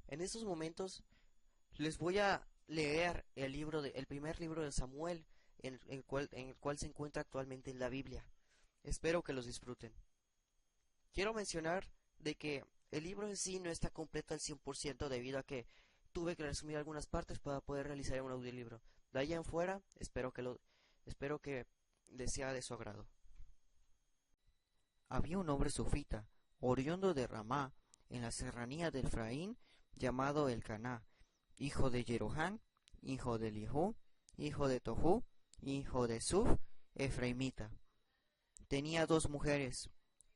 En estos momentos les voy a leer el primer libro de Samuel, en el cual se encuentra actualmente en la Biblia. Espero que los disfruten. Quiero mencionar de que el libro en sí no está completo al 100% debido a que tuve que resumir algunas partes para poder realizar un audiolibro. De ahí en fuera, espero que les sea de su agrado. Había un hombre sufita, oriundo de Ramá, en la serranía de Efraín, llamado Elcaná, hijo de Jeroham, hijo de Elihu, hijo de Tohu, hijo de Suf, efraimita. Tenía dos mujeres,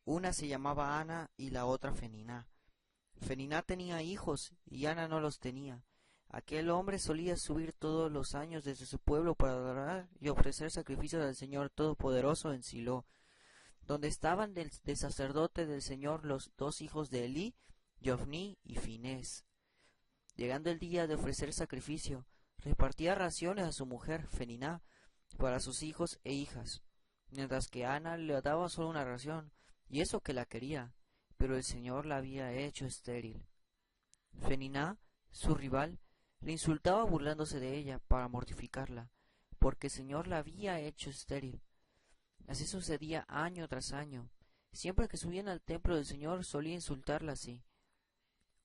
una se llamaba Ana y la otra Feniná. Feniná tenía hijos y Ana no los tenía. Aquel hombre solía subir todos los años desde su pueblo para adorar y ofrecer sacrificios al Señor Todopoderoso en Silo, donde estaban de sacerdote del Señor los dos hijos de Elí, Jofní y Finés. Llegando el día de ofrecer sacrificio, repartía raciones a su mujer, Feniná, para sus hijos e hijas, mientras que Ana le daba solo una ración, y eso que la quería, pero el Señor la había hecho estéril. Feniná, su rival, le insultaba burlándose de ella para mortificarla, porque el Señor la había hecho estéril. Así sucedía año tras año. Siempre que subían al templo del Señor solía insultarla así.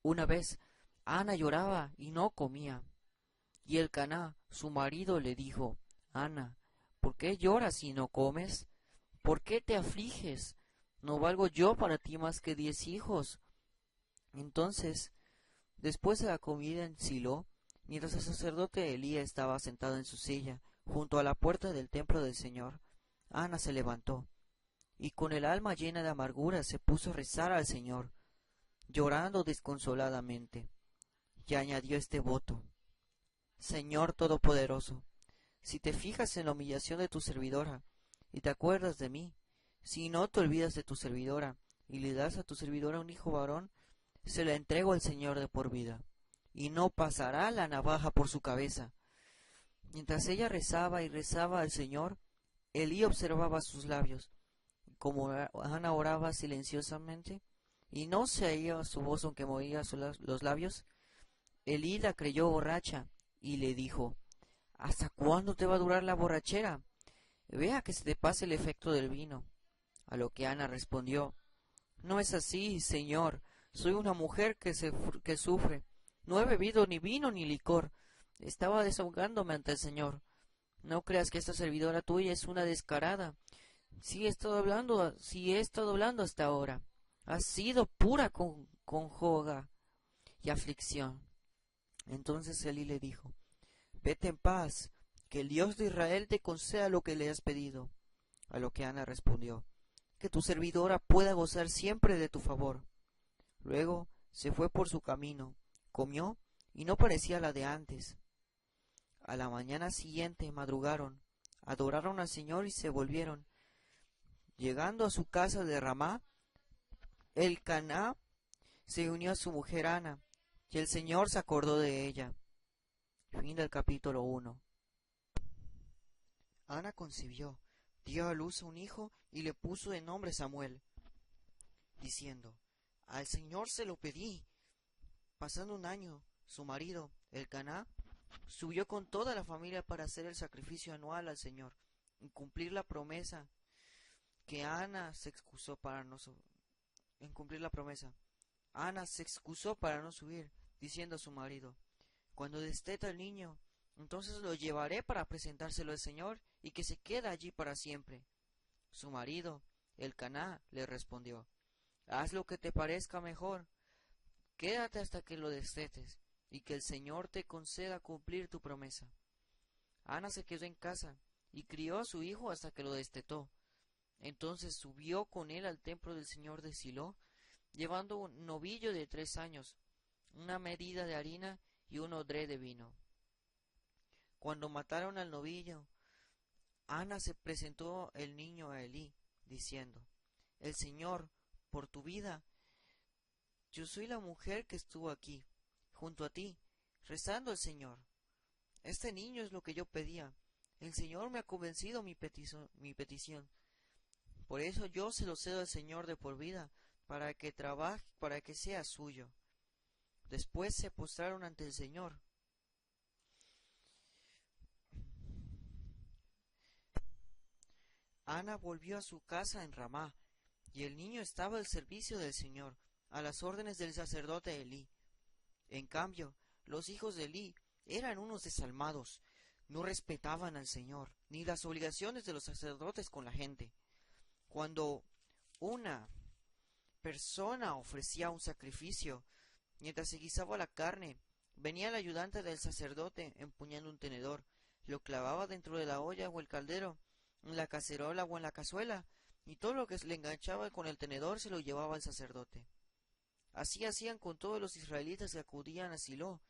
Una vez, Ana lloraba y no comía. Y Elcaná, su marido, le dijo: Ana, ¿por qué lloras y no comes? ¿Por qué te afliges? ¿No valgo yo para ti más que 10 hijos? Entonces, después de la comida en Silo, mientras el sacerdote Elías estaba sentado en su silla, junto a la puerta del templo del Señor, Ana se levantó, y con el alma llena de amargura se puso a rezar al Señor, llorando desconsoladamente, y añadió este voto: Señor Todopoderoso, si te fijas en la humillación de tu servidora, y te acuerdas de mí, si no te olvidas de tu servidora, y le das a tu servidora un hijo varón, se la entrego al Señor de por vida, y no pasará la navaja por su cabeza. Mientras ella rezaba y rezaba al Señor, Elí observaba sus labios. Como Ana oraba silenciosamente, y no se oía su voz aunque movía los labios, Elí la creyó borracha, y le dijo: ¿Hasta cuándo te va a durar la borrachera? Vea que se te pase el efecto del vino. A lo que Ana respondió: No es así, señor. Soy una mujer que sufre. No he bebido ni vino ni licor. Estaba desahogándome ante el Señor. No creas que esta servidora tuya es una descarada. Sí he estado hablando hasta ahora. Ha sido pura congoja y aflicción. Entonces Elí le dijo: Vete en paz, que el Dios de Israel te conceda lo que le has pedido. A lo que Ana respondió: Que tu servidora pueda gozar siempre de tu favor. Luego se fue por su camino, comió y no parecía la de antes. A la mañana siguiente madrugaron, adoraron al Señor y se volvieron. Llegando a su casa de Ramá, Elcaná se unió a su mujer Ana, y el Señor se acordó de ella. Fin del capítulo 1. Ana concibió, dio a luz a un hijo y le puso de nombre Samuel, diciendo: Al Señor se lo pedí. Pasando un año, su marido, Elcaná, subió con toda la familia para hacer el sacrificio anual al Señor y cumplir la promesa que Ana se excusó para no en cumplir la promesa. Ana se excusó para no subir, diciendo a su marido: Cuando desteta el niño, entonces lo llevaré para presentárselo al Señor y que se quede allí para siempre. Su marido, Elcaná, le respondió: Haz lo que te parezca mejor. Quédate hasta que lo destetes y que el Señor te conceda cumplir tu promesa. Ana se quedó en casa y crió a su hijo hasta que lo destetó. Entonces subió con él al templo del Señor de Silo, llevando un novillo de 3 años, una medida de harina y un odre de vino. Cuando mataron al novillo, Ana se presentó el niño a Elí, diciendo: El Señor, por tu vida, yo soy la mujer que estuvo aquí, junto a ti, rezando al Señor. Este niño es lo que yo pedía. El Señor me ha convencido mi petición. Por eso yo se lo cedo al Señor de por vida, para que trabaje, para que sea suyo. Después se postraron ante el Señor. Ana volvió a su casa en Ramá, y el niño estaba al servicio del Señor, a las órdenes del sacerdote Elí. En cambio, los hijos de Elí eran unos desalmados, no respetaban al Señor, ni las obligaciones de los sacerdotes con la gente. Cuando una persona ofrecía un sacrificio, mientras se guisaba la carne, venía el ayudante del sacerdote empuñando un tenedor, lo clavaba dentro de la olla o el caldero, en la cacerola o en la cazuela, y todo lo que le enganchaba con el tenedor se lo llevaba al sacerdote. Así hacían con todos los israelitas que acudían a Silo.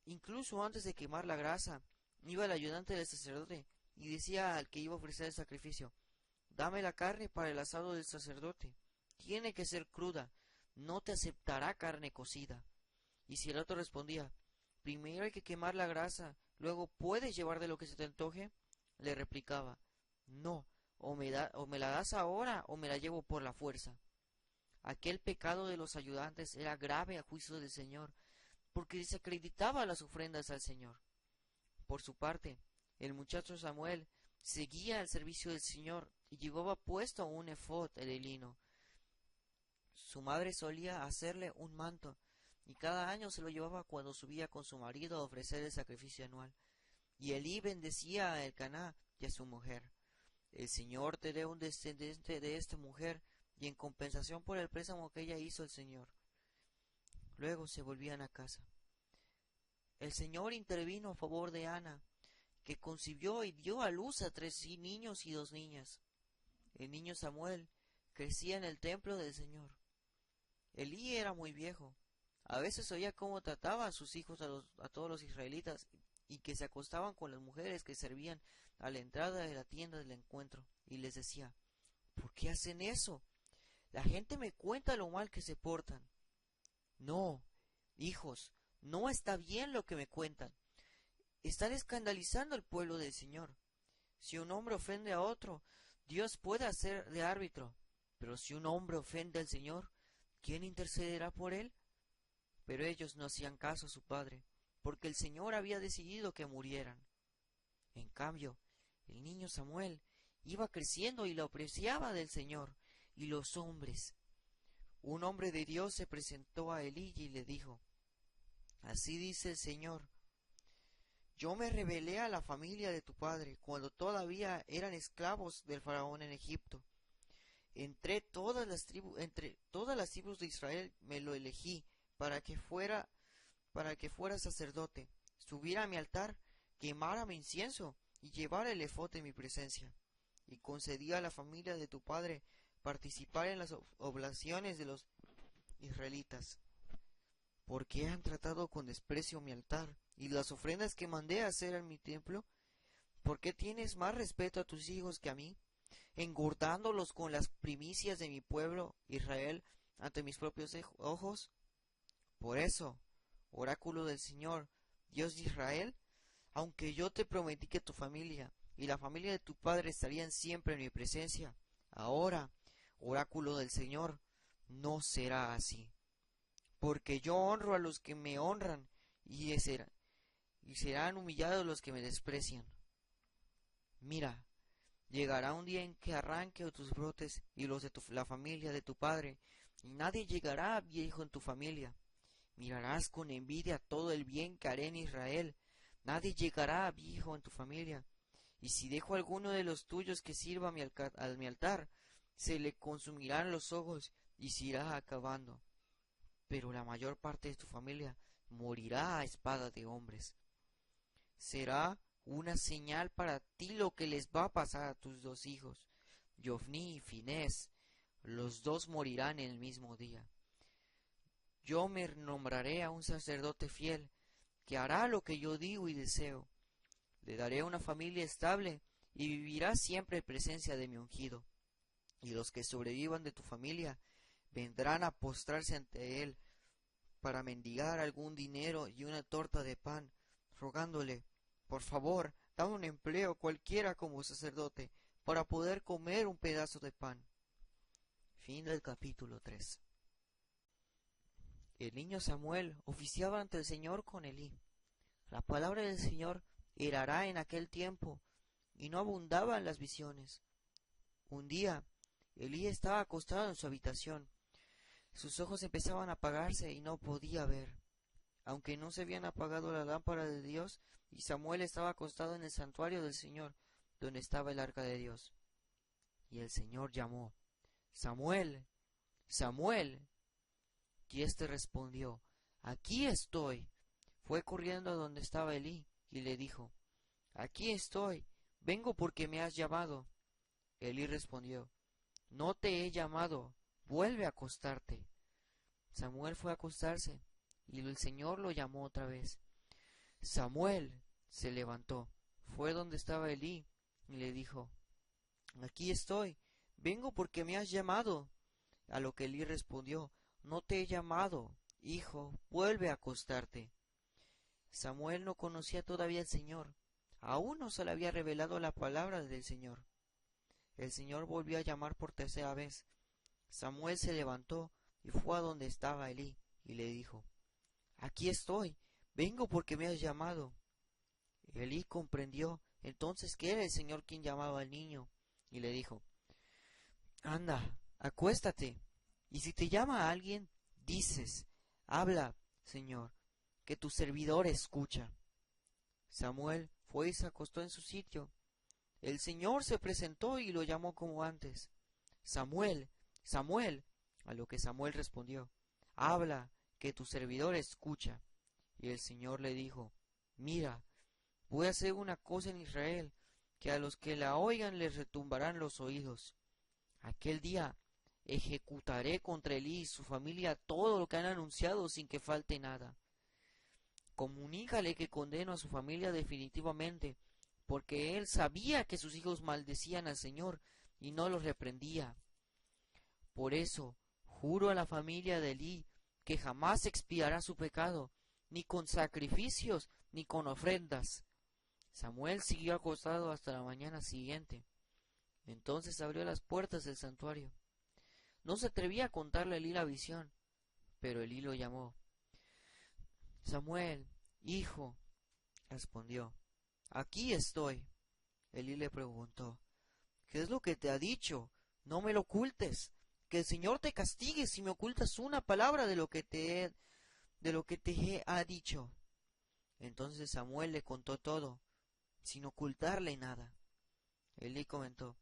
Incluso antes de quemar la grasa, iba el ayudante del sacerdote y decía al que iba a ofrecer el sacrificio: «Dame la carne para el asado del sacerdote. Tiene que ser cruda, no te aceptará carne cocida». Y si el otro respondía: «Primero hay que quemar la grasa, luego puedes llevar de lo que se te antoje», le replicaba: «No, o me la das ahora o me la llevo por la fuerza». Aquel pecado de los ayudantes era grave a juicio del Señor, porque desacreditaba las ofrendas al Señor. Por su parte, el muchacho Samuel seguía al servicio del Señor y llevaba puesto un efod de lino. Su madre solía hacerle un manto, y cada año se lo llevaba cuando subía con su marido a ofrecer el sacrificio anual. Y Elí bendecía a Elcaná y a su mujer: «El Señor te dé un descendiente de esta mujer, y en compensación por el préstamo que ella hizo el Señor». Luego se volvían a casa. El Señor intervino a favor de Ana, que concibió y dio a luz a 3 niños y 2 niñas. El niño Samuel crecía en el templo del Señor. Elí era muy viejo. A veces oía cómo trataba a sus hijos a todos los israelitas, y que se acostaban con las mujeres que servían a la entrada de la tienda del encuentro, y les decía: «¿Por qué hacen eso? La gente me cuenta lo mal que se portan». «No, hijos, no está bien lo que me cuentan. Están escandalizando al pueblo del Señor. Si un hombre ofende a otro, Dios puede hacer de árbitro. Pero si un hombre ofende al Señor, ¿quién intercederá por él?». Pero ellos no hacían caso a su padre, porque el Señor había decidido que murieran. En cambio, el niño Samuel iba creciendo y lo apreciaba del Señor y los hombres. Un hombre de Dios se presentó a Elí y le dijo: «Así dice el Señor: yo me rebelé a la familia de tu padre cuando todavía eran esclavos del faraón en Egipto. Entre todas las tribus de Israel me lo elegí para que fuera sacerdote, subiera a mi altar, quemara mi incienso y llevara el efod en mi presencia. Y concedí a la familia de tu padre participar en las oblaciones de los israelitas. ¿Por qué han tratado con desprecio mi altar y las ofrendas que mandé hacer en mi templo? ¿Por qué tienes más respeto a tus hijos que a mí, engordándolos con las primicias de mi pueblo Israel ante mis propios ojos? Por eso, oráculo del Señor, Dios de Israel, aunque yo te prometí que tu familia y la familia de tu padre estarían siempre en mi presencia, ahora, oráculo del Señor, no será así. Porque yo honro a los que me honran, y serán humillados los que me desprecian. Mira, llegará un día en que arranque tus brotes y los de la familia de tu padre, y nadie llegará viejo en tu familia. Mirarás con envidia todo el bien que haré en Israel. Nadie llegará viejo en tu familia. Y si dejo a alguno de los tuyos que sirva a mi altar, se le consumirán los ojos y se irá acabando. Pero la mayor parte de tu familia morirá a espada de hombres. Será una señal para ti lo que les va a pasar a tus 2 hijos, Jofni y Finés. Los 2 morirán en el mismo día. Yo me nombraré a un sacerdote fiel, que hará lo que yo digo y deseo. Le daré una familia estable y vivirá siempre en presencia de mi ungido. Y los que sobrevivan de tu familia vendrán a postrarse ante él para mendigar algún dinero y una torta de pan, rogándole: por favor, dame un empleo cualquiera como sacerdote, para poder comer un pedazo de pan». Fin del capítulo 3. El niño Samuel oficiaba ante el Señor con Elí. La palabra del Señor herrará en aquel tiempo, y no abundaban las visiones. Un día, Elí estaba acostado en su habitación. Sus ojos empezaban a apagarse y no podía ver. Aunque no se habían apagado la lámpara de Dios, y Samuel estaba acostado en el santuario del Señor, donde estaba el arca de Dios. Y el Señor llamó: Samuel, Samuel. Y éste respondió: Aquí estoy. Fue corriendo a donde estaba Elí, y le dijo: Aquí estoy, vengo porque me has llamado. Elí respondió: No te he llamado, vuelve a acostarte. Samuel fue a acostarse, y el Señor lo llamó otra vez. Samuel. Se levantó, fue donde estaba Elí, y le dijo: Aquí estoy, vengo porque me has llamado. A lo que Elí respondió: No te he llamado, hijo, vuelve a acostarte. Samuel no conocía todavía al Señor, aún no se le había revelado la palabra del Señor. El Señor volvió a llamar por tercera vez. Samuel se levantó y fue a donde estaba Elí, y le dijo: Aquí estoy, vengo porque me has llamado. Elí comprendió entonces que era el Señor quien llamaba al niño, y le dijo: Anda, acuéstate, y si te llama alguien, dices: Habla, Señor, que tu servidor escucha. Samuel fue y se acostó en su sitio. El Señor se presentó y lo llamó como antes: Samuel, Samuel. A lo que Samuel respondió: Habla, que tu servidor escucha. Y el Señor le dijo: Mira, voy a hacer una cosa en Israel, que a los que la oigan les retumbarán los oídos. Aquel día ejecutaré contra Elí y su familia todo lo que han anunciado sin que falte nada. Comunícale que condeno a su familia definitivamente, porque él sabía que sus hijos maldecían al Señor y no los reprendía. Por eso juro a la familia de Elí que jamás expiará su pecado, ni con sacrificios ni con ofrendas. Samuel siguió acostado hasta la mañana siguiente. Entonces abrió las puertas del santuario. No se atrevía a contarle a Elí la visión, pero Elí lo llamó. Samuel, hijo, respondió. Aquí estoy. Elí le preguntó: ¿Qué es lo que te ha dicho? No me lo ocultes. Que el Señor te castigue si me ocultas una palabra de lo que te ha dicho. Entonces Samuel le contó todo, sin ocultarle nada. Elí comentó: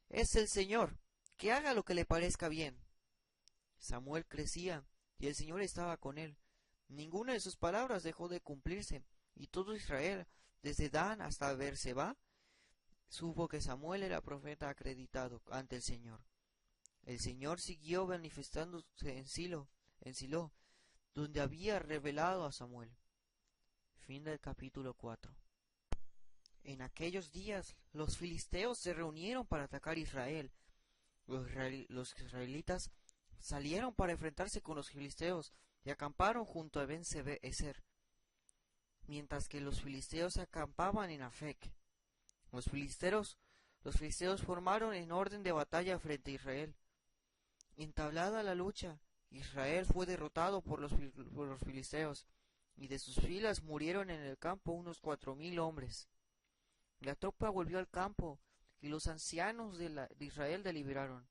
Es el Señor, que haga lo que le parezca bien. Samuel crecía, y el Señor estaba con él. Ninguna de sus palabras dejó de cumplirse, y todo Israel, desde Dan hasta Beerseba, supo que Samuel era profeta acreditado ante el Señor. El Señor siguió manifestándose en Silo, donde había revelado a Samuel. Fin del capítulo 4. En aquellos días los filisteos se reunieron para atacar Israel. Los israelitas salieron para enfrentarse con los filisteos y acamparon junto a Ben-Ezer, mientras que los filisteos acampaban en Afec. Los filisteos formaron en orden de batalla frente a Israel. Entablada la lucha, Israel fue derrotado por los filisteos, y de sus filas murieron en el campo unos 4000 hombres. La tropa volvió al campo, y los ancianos de Israel deliberaron: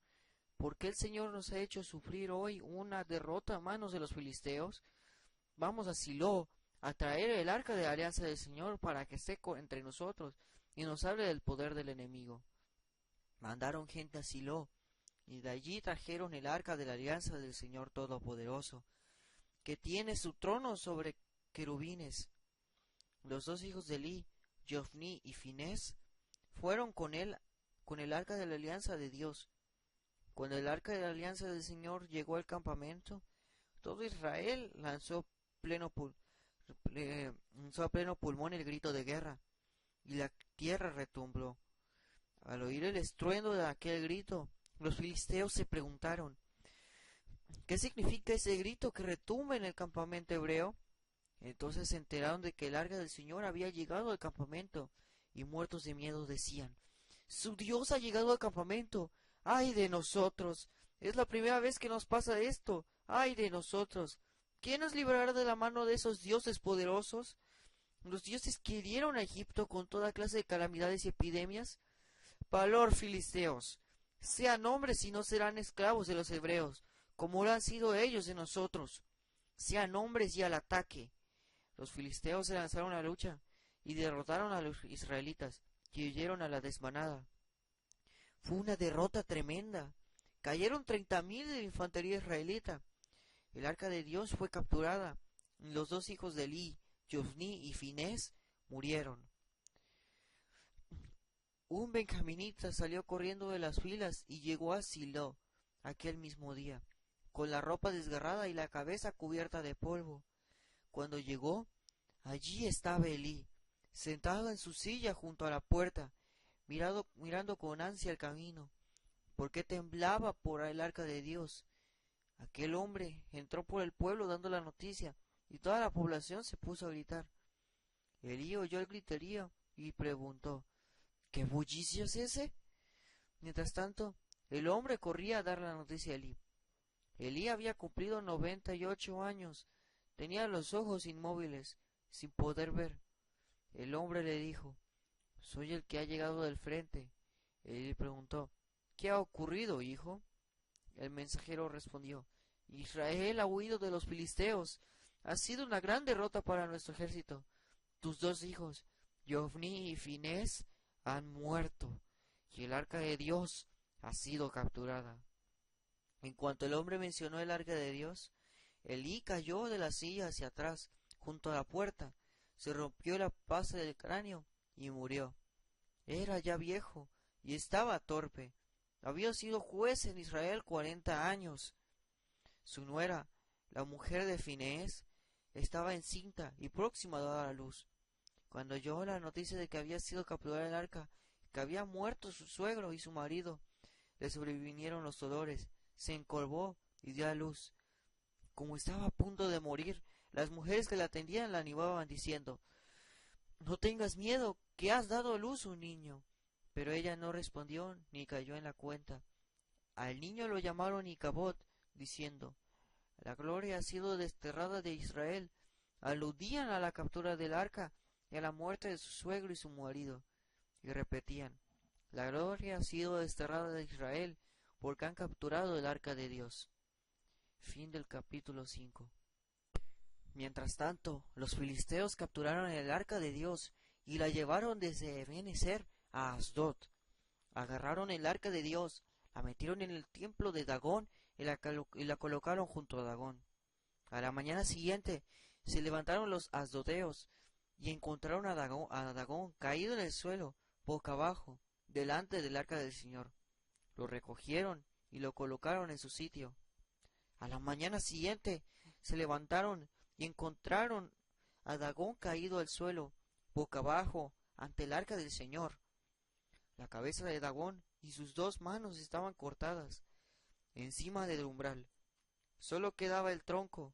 ¿por qué el Señor nos ha hecho sufrir hoy una derrota a manos de los filisteos? Vamos a Silo a traer el arca de la alianza del Señor para que esté entre nosotros y nos hable del poder del enemigo. Mandaron gente a Silo, y de allí trajeron el arca de la alianza del Señor Todopoderoso, que tiene su trono sobre querubines. Los dos hijos de Elí, Jofni y Finés, fueron con él con el arca de la alianza de Dios. Cuando el arca de la alianza del Señor llegó al campamento, todo Israel lanzó a pleno pulmón el grito de guerra, y la tierra retumbló. Al oír el estruendo de aquel grito, los filisteos se preguntaron: ¿qué significa ese grito que retumba en el campamento hebreo? Entonces se enteraron de que el arca del Señor había llegado al campamento, y muertos de miedo decían: ¡Su Dios ha llegado al campamento! ¡Ay de nosotros! Es la primera vez que nos pasa esto. ¡Ay de nosotros! ¿Quién nos librará de la mano de esos dioses poderosos? Los dioses que hirieron a Egipto con toda clase de calamidades y epidemias. Valor, filisteos. Sean hombres y no serán esclavos de los hebreos, como lo han sido ellos de nosotros. Sean hombres y al ataque. Los filisteos se lanzaron a la lucha y derrotaron a los israelitas, que huyeron a la desmanada. Fue una derrota tremenda. Cayeron 30,000 de la infantería israelita. El arca de Dios fue capturada. Los dos hijos de Elí, Jofni y Finés, murieron. Un benjaminita salió corriendo de las filas y llegó a Silo aquel mismo día, con la ropa desgarrada y la cabeza cubierta de polvo. Cuando llegó, allí estaba Elí, sentado en su silla junto a la puerta, mirando con ansia el camino, porque temblaba por el arca de Dios. Aquel hombre entró por el pueblo dando la noticia, y toda la población se puso a gritar. Elí oyó el griterío y preguntó, ¿qué bullicio es ese? Mientras tanto, el hombre corría a dar la noticia a Elí. Elí había cumplido 98 años, tenía los ojos inmóviles, sin poder ver. El hombre le dijo, soy el que ha llegado del frente. Elí preguntó, ¿qué ha ocurrido, hijo? El mensajero respondió, Israel ha huido de los filisteos. Ha sido una gran derrota para nuestro ejército. Tus dos hijos, Jofni y Finés, han muerto, y el arca de Dios ha sido capturada. En cuanto el hombre mencionó el arca de Dios, Elí cayó de la silla hacia atrás, junto a la puerta, se rompió la base del cráneo y murió. Era ya viejo y estaba torpe. Había sido juez en Israel 40 años. Su nuera, la mujer de Finés, estaba encinta y próxima a dar a luz. Cuando oyó la noticia de que había sido capturada el arca, que había muerto su suegro y su marido, le sobrevinieron los dolores, se encorvó y dio a luz. Como estaba a punto de morir, las mujeres que la atendían la animaban diciendo, no tengas miedo, que has dado a luz un niño. Pero ella no respondió ni cayó en la cuenta. Al niño lo llamaron Icabod, diciendo, la gloria ha sido desterrada de Israel. Aludían a la captura del arca y a la muerte de su suegro y su marido. Y repetían, la gloria ha sido desterrada de Israel, porque han capturado el arca de Dios. Fin del capítulo 5. Mientras tanto, los filisteos capturaron el arca de Dios y la llevaron desde Ebenezer a Asdod. Agarraron el arca de Dios, la metieron en el templo de Dagón y la colocaron junto a Dagón. A la mañana siguiente se levantaron los asdodeos y encontraron a Dagón caído en el suelo, boca abajo, delante del arca del Señor. Lo recogieron y lo colocaron en su sitio. A la mañana siguiente se levantaron y encontraron a Dagón caído al suelo, boca abajo, ante el arca del Señor. La cabeza de Dagón y sus dos manos estaban cortadas, encima del umbral. Solo quedaba el tronco.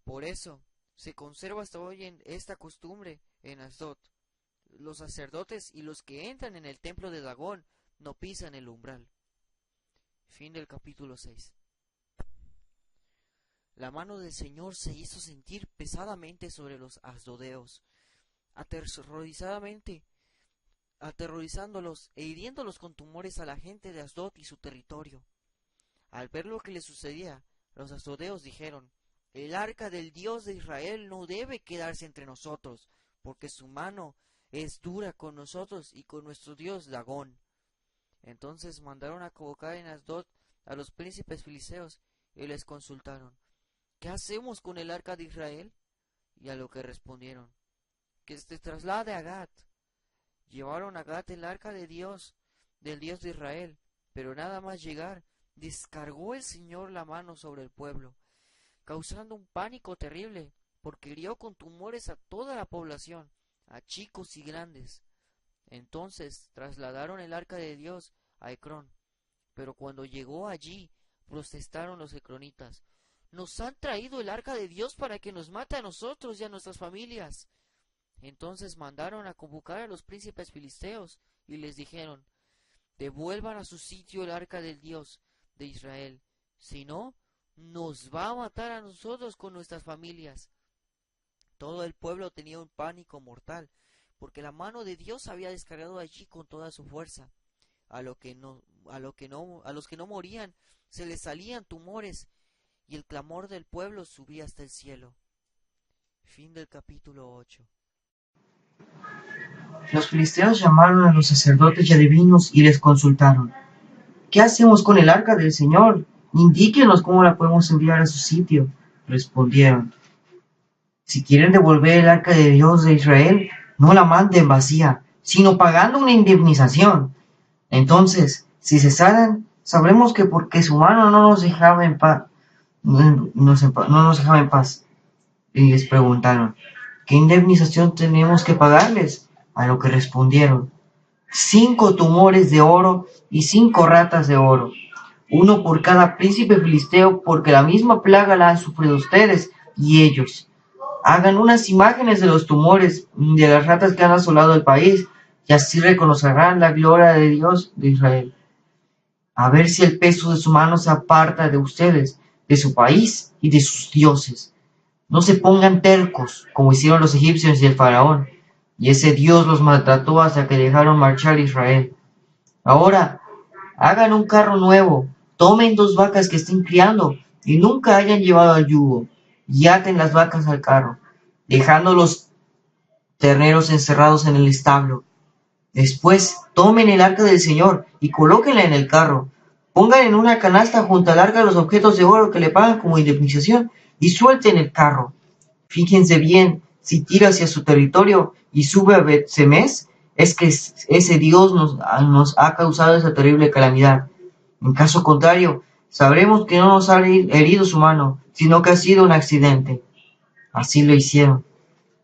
Por eso se conserva hasta hoy en esta costumbre en Asdod. Los sacerdotes y los que entran en el templo de Dagón no pisan el umbral. Fin del capítulo 6. La mano del Señor se hizo sentir pesadamente sobre los asdodeos, aterrorizándolos e hiriéndolos con tumores a la gente de Asdod y su territorio. Al ver lo que les sucedía, los asdodeos dijeron, el arca del Dios de Israel no debe quedarse entre nosotros, porque su mano es dura con nosotros y con nuestro Dios Dagón. Entonces mandaron a convocar en Asdod a los príncipes filisteos y les consultaron, ¿qué hacemos con el arca de Israel? Y a lo que respondieron, que se traslade a Gat. Llevaron a Gat el arca de Dios, del Dios de Israel, pero nada más llegar, descargó el Señor la mano sobre el pueblo, causando un pánico terrible, porque hirió con tumores a toda la población, a chicos y grandes. Entonces trasladaron el arca de Dios a Ecrón, pero cuando llegó allí, protestaron los ecronitas, nos han traído el arca de Dios para que nos mate a nosotros y a nuestras familias. Entonces mandaron a convocar a los príncipes filisteos y les dijeron, devuelvan a su sitio el arca del Dios de Israel, si no, nos va a matar a nosotros con nuestras familias. Todo el pueblo tenía un pánico mortal, porque la mano de Dios había descargado allí con toda su fuerza. A los que no morían se les salían tumores, y el clamor del pueblo subía hasta el cielo. Fin del capítulo 8. Los filisteos llamaron a los sacerdotes y adivinos y les consultaron: ¿qué hacemos con el arca del Señor? Indíquenos cómo la podemos enviar a su sitio. Respondieron: si quieren devolver el arca de Dios de Israel, no la manden vacía, sino pagando una indemnización. Entonces, si cesaran, sabremos que porque su mano no nos dejaba en paz, no nos dejaba en paz. Y les preguntaron: ¿qué indemnización tenemos que pagarles? A lo que respondieron: 5 tumores de oro y 5 ratas de oro, uno por cada príncipe filisteo, porque la misma plaga la han sufrido ustedes y ellos. Hagan unas imágenes de los tumores y de las ratas que han asolado el país, y así reconocerán la gloria de Dios de Israel. A ver si el peso de su mano se aparta de ustedes, de su país y de sus dioses. No se pongan tercos, como hicieron los egipcios y el faraón, y ese Dios los maltrató hasta que dejaron marchar a Israel. Ahora, hagan un carro nuevo, tomen 2 vacas que estén criando y nunca hayan llevado al yugo, y aten las vacas al carro, dejando los terneros encerrados en el establo. Después, tomen el arca del Señor y colóquenla en el carro. Pongan en una canasta junto al arca los objetos de oro que le pagan como indemnización y suelten el carro. Fíjense bien, si tira hacia su territorio y sube a Bet-Semes, es que ese Dios nos ha causado esa terrible calamidad. En caso contrario, sabremos que no nos ha herido su mano, sino que ha sido un accidente. Así lo hicieron.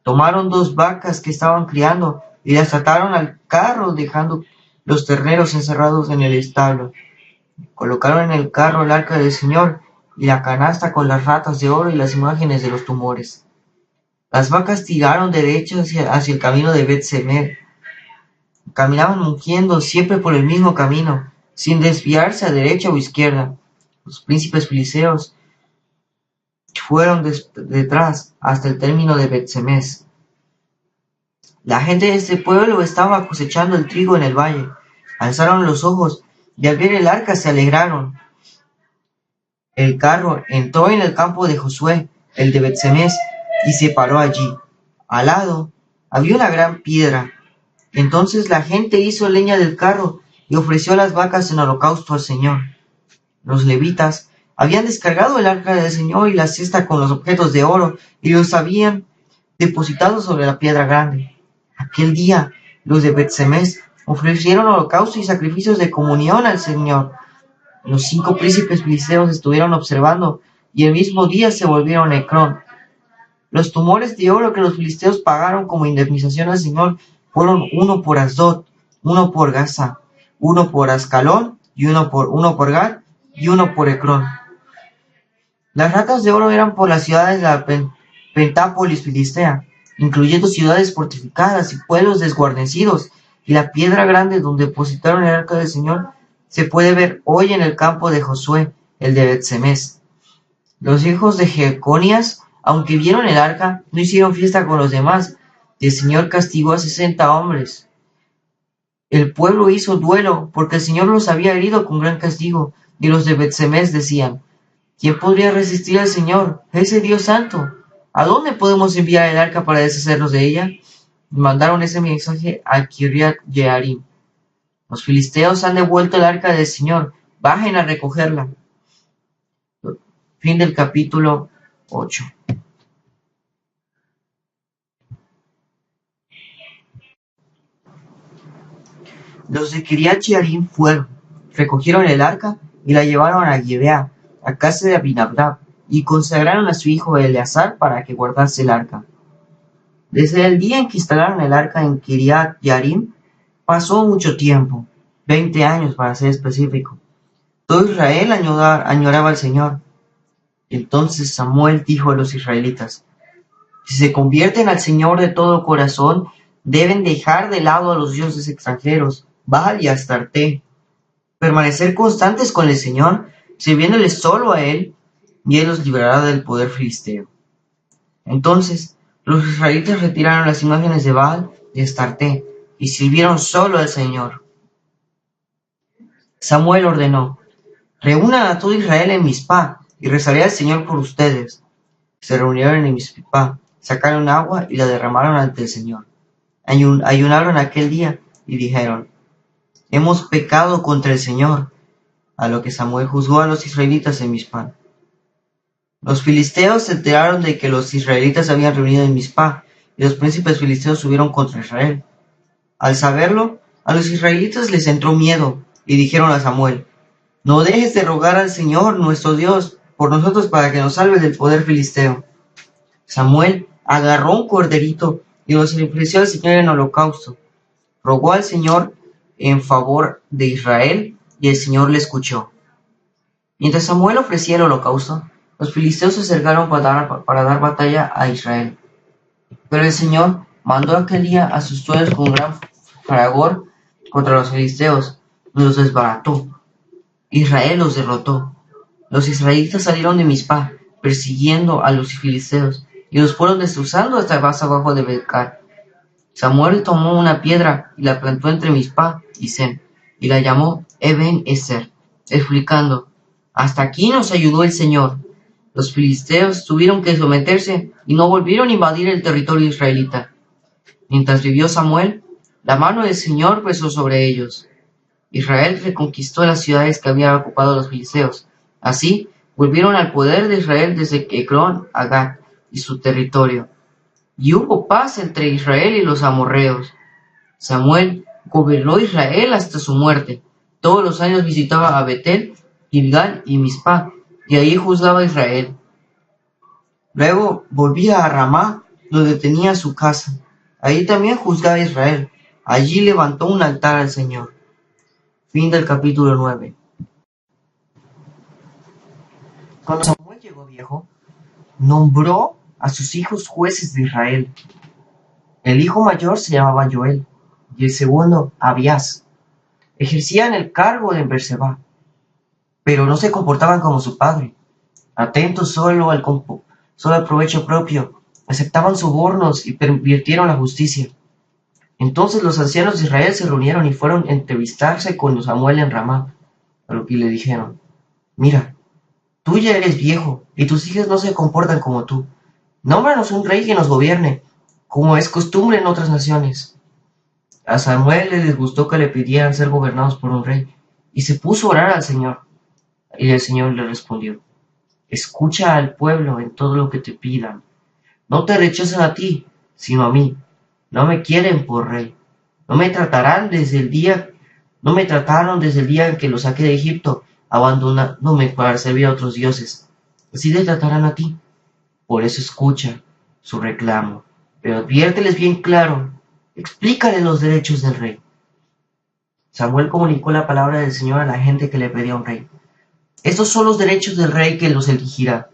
Tomaron 2 vacas que estaban criando y las ataron al carro, dejando los terneros encerrados en el establo. Colocaron en el carro el arca del Señor y la canasta con las ratas de oro y las imágenes de los tumores. Las vacas tiraron derecho hacia el camino de Bet-Semes. Caminaban mugiendo siempre por el mismo camino, sin desviarse a derecha o izquierda. Los príncipes filisteos fueron detrás hasta el término de Bet-Semes. La gente de este pueblo estaba cosechando el trigo en el valle. Alzaron los ojos y al ver el arca se alegraron. El carro entró en el campo de Josué, el de Bet-Semes, y se paró allí. Al lado había una gran piedra. Entonces la gente hizo leña del carro y ofreció las vacas en holocausto al Señor. Los levitas habían descargado el arca del Señor y la cesta con los objetos de oro y los habían depositado sobre la piedra grande. Aquel día los de Bet-Semes ofrecieron holocausto y sacrificios de comunión al Señor. Los 5 príncipes filisteos estuvieron observando y el mismo día se volvieron a Ecrón. Los tumores de oro que los filisteos pagaron como indemnización al Señor fueron 1 por Asdod, 1 por Gaza, 1 por Ascalón, y uno por Gad, y 1 por Ecrón. Las ratas de oro eran por las ciudades de la Pentápolis filistea, incluyendo ciudades fortificadas y pueblos desguarnecidos, y la piedra grande donde depositaron el arca del Señor se puede ver hoy en el campo de Josué, el de Bet-Semes. Los hijos de Jeconías, aunque vieron el arca, no hicieron fiesta con los demás, y el Señor castigó a 60 hombres. El pueblo hizo duelo, porque el Señor los había herido con gran castigo, y los de Bet-Semes decían: ¿quién podría resistir al Señor, ese Dios santo? ¿A dónde podemos enviar el arca para deshacernos de ella? Y mandaron ese mensaje a Kiriat Jearim: los filisteos han devuelto el arca del Señor, bajen a recogerla. Fin del capítulo 8. Los de Kiriat Jearim fueron, recogieron el arca y la llevaron a Gibeá, a casa de Abinadab, y consagraron a su hijo Eleazar para que guardase el arca. Desde el día en que instalaron el arca en Kiriat Jearim, pasó mucho tiempo, 20 años para ser específico. Todo Israel añoraba al Señor. Entonces Samuel dijo a los israelitas: si se convierten al Señor de todo corazón, deben dejar de lado a los dioses extranjeros, Baal y Astarte, permanecer constantes con el Señor, sirviéndole solo a Él. y él los librará del poder filisteo. Entonces los israelitas retiraron las imágenes de Baal y de Astarté, y sirvieron solo al Señor. Samuel ordenó: reúnan a todo Israel en Mizpá, y rezaré al Señor por ustedes. Se reunieron en Mizpá, sacaron agua y la derramaron ante el Señor. Ayunaron aquel día y dijeron: hemos pecado contra el Señor. A lo que Samuel juzgó a los israelitas en Mizpá. Los filisteos se enteraron de que los israelitas se habían reunido en Mizpá, y los príncipes filisteos subieron contra Israel. Al saberlo, a los israelitas les entró miedo, y dijeron a Samuel: no dejes de rogar al Señor nuestro Dios por nosotros para que nos salve del poder filisteo. Samuel agarró un corderito y lo ofreció al Señor en holocausto. Rogó al Señor en favor de Israel, y el Señor le escuchó. Mientras Samuel ofrecía el holocausto, los filisteos se acercaron para dar batalla a Israel. Pero el Señor mandó aquel día a sus truenos con gran fragor contra los filisteos, y los desbarató. Israel los derrotó. Los israelitas salieron de Mizpá, persiguiendo a los filisteos, y los fueron destrozando hasta más abajo de Becar. Samuel tomó una piedra y la plantó entre Mizpá y Sen, y la llamó Eben Ezer, explicando: hasta aquí nos ayudó el Señor. Los filisteos tuvieron que someterse y no volvieron a invadir el territorio israelita. Mientras vivió Samuel, la mano del Señor pesó sobre ellos. Israel reconquistó las ciudades que habían ocupado los filisteos. Así, volvieron al poder de Israel desde Ecrón a Gat y su territorio. Y hubo paz entre Israel y los amorreos. Samuel gobernó Israel hasta su muerte. Todos los años visitaba a Betel, Gilgal y Mizpá, y ahí juzgaba a Israel. Luego volvía a Ramá, donde tenía su casa. Ahí también juzgaba a Israel. Allí levantó un altar al Señor. Fin del capítulo 9. Cuando Samuel llegó viejo, nombró a sus hijos jueces de Israel. El hijo mayor se llamaba Joel, y el segundo Abías. Ejercían el cargo en Berseba, pero no se comportaban como su padre, atentos solo al provecho propio, aceptaban sobornos y pervirtieron la justicia. Entonces los ancianos de Israel se reunieron y fueron a entrevistarse con Samuel en Ramá, a lo que le dijeron: mira, tú ya eres viejo, y tus hijos no se comportan como tú. Nómbranos un rey que nos gobierne, como es costumbre en otras naciones. A Samuel le disgustó que le pidieran ser gobernados por un rey, y se puso a orar al Señor. Y el Señor le respondió: escucha al pueblo en todo lo que te pidan. No te rechazan a ti, sino a mí. No me quieren por rey. No me trataron desde el día en que los saqué de Egipto, abandonándome para servir a otros dioses. Así te tratarán a ti. Por eso escucha su reclamo, pero adviérteles bien claro. Explícale los derechos del rey. Samuel comunicó la palabra del Señor a la gente que le pedía un rey. Estos son los derechos del rey que los regirá.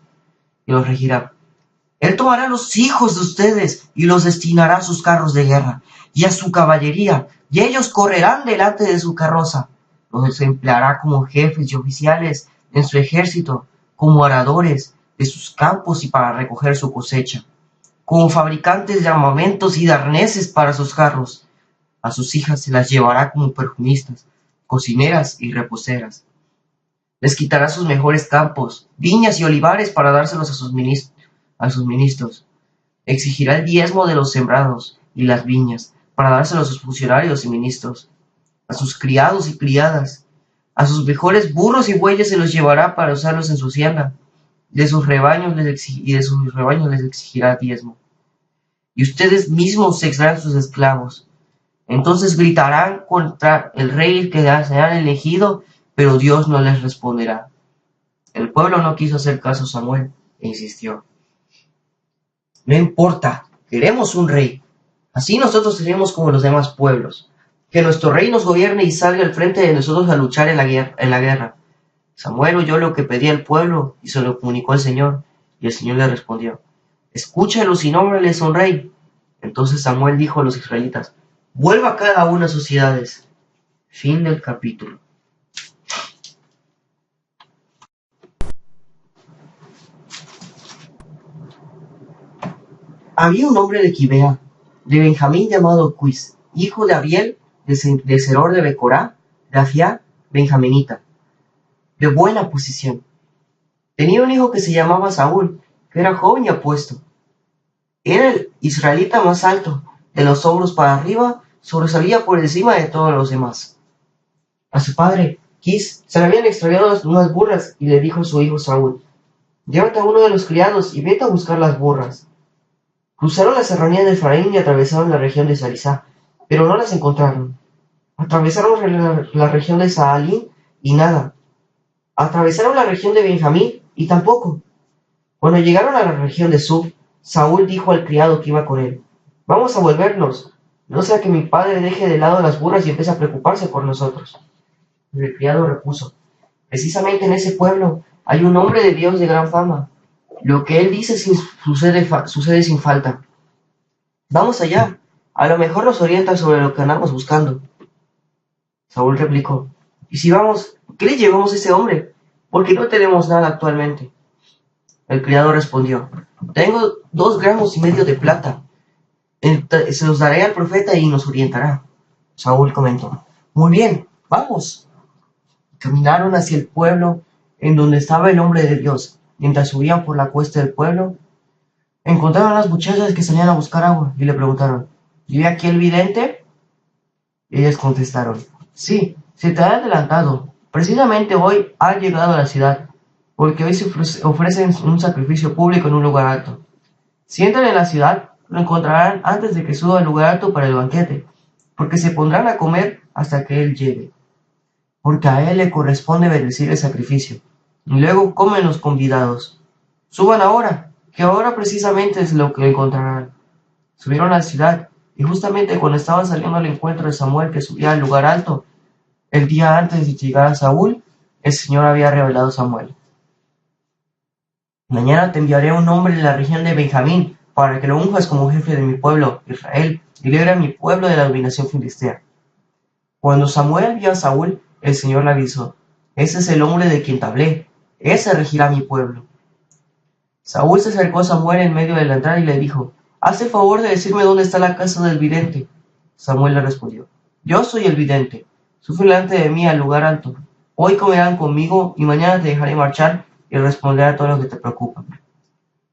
Él tomará los hijos de ustedes y los destinará a sus carros de guerra y a su caballería, y ellos correrán delante de su carroza. Los empleará como jefes y oficiales en su ejército, como aradores de sus campos y para recoger su cosecha, como fabricantes de armamentos y de arneses para sus carros. A sus hijas se las llevará como perfumistas, cocineras y reposeras. Les quitará sus mejores campos, viñas y olivares para dárselos a sus ministros. Exigirá el diezmo de los sembrados y las viñas para dárselos a sus funcionarios y ministros. A sus criados y criadas, a sus mejores burros y bueyes se los llevará para usarlos en su hacienda. De sus rebaños les exigirá diezmo. Y ustedes mismos serán sus esclavos. Entonces gritarán contra el rey que se han elegido, pero Dios no les responderá. El pueblo no quiso hacer caso a Samuel e insistió: no importa, queremos un rey. Así nosotros seremos como los demás pueblos. Que nuestro rey nos gobierne y salga al frente de nosotros a luchar en la guerra. Samuel oyó lo que pedía el pueblo y se lo comunicó al Señor, y el Señor le respondió: escúchalos y nómbrales un rey. Entonces Samuel dijo a los israelitas: vuelva cada uno a sus ciudades. Fin del capítulo. Había un hombre de Gibea, de Benjamín llamado Cuis, hijo de Abiel, de Seror de Becorá, de Afiá, benjaminita, de buena posición. Tenía un hijo que se llamaba Saúl, que era joven y apuesto. Era el israelita más alto, de los hombros para arriba, sobresalía por encima de todos los demás. A su padre, Quis, se le habían extraviado unas burras y le dijo a su hijo Saúl, llévate a uno de los criados y vete a buscar las burras. Cruzaron la serranía de Efraín y atravesaron la región de Sarisá, pero no las encontraron. Atravesaron la región de Saalín y nada. Atravesaron la región de Benjamín y tampoco. Cuando llegaron a la región de Sub, Saúl dijo al criado que iba con él, vamos a volvernos, no sea que mi padre deje de lado las burras y empiece a preocuparse por nosotros. Y el criado repuso, precisamente en ese pueblo hay un hombre de Dios de gran fama. Lo que él dice sucede sin falta. Vamos allá, a lo mejor nos orienta sobre lo que andamos buscando. Saúl replicó, ¿y si vamos, qué le llevamos a ese hombre? Porque no tenemos nada actualmente. El criado respondió, tengo 2,5 gramos de plata. Se los daré al profeta y nos orientará. Saúl comentó, muy bien, vamos. Caminaron hacia el pueblo en donde estaba el hombre de Dios. Mientras subían por la cuesta del pueblo, encontraron a las muchachas que salían a buscar agua y le preguntaron, ¿vive aquí el vidente? Ellas contestaron, sí, se te ha adelantado. Precisamente hoy ha llegado a la ciudad, porque hoy se ofrecen un sacrificio público en un lugar alto. Si entran en la ciudad, lo encontrarán antes de que suba al lugar alto para el banquete, porque se pondrán a comer hasta que él llegue, porque a él le corresponde bendecir el sacrificio, y luego comen los convidados. Suban ahora, que ahora precisamente es lo que encontrarán. Subieron a la ciudad, y justamente cuando estaban saliendo al encuentro de Samuel que subía al lugar alto, el día antes de llegar a Saúl, el Señor había revelado a Samuel. Mañana te enviaré un hombre de la región de Benjamín, para que lo unjas como jefe de mi pueblo, Israel, y libre a mi pueblo de la dominación filistea. Cuando Samuel vio a Saúl, el Señor le avisó, ese es el hombre de quien te hablé, ese regirá mi pueblo. Saúl se acercó a Samuel en medio de la entrada y le dijo, haz el favor de decirme dónde está la casa del vidente. Samuel le respondió, yo soy el vidente, sube delante de mí al lugar alto. Hoy comerán conmigo y mañana te dejaré marchar y responderé a todo lo que te preocupa.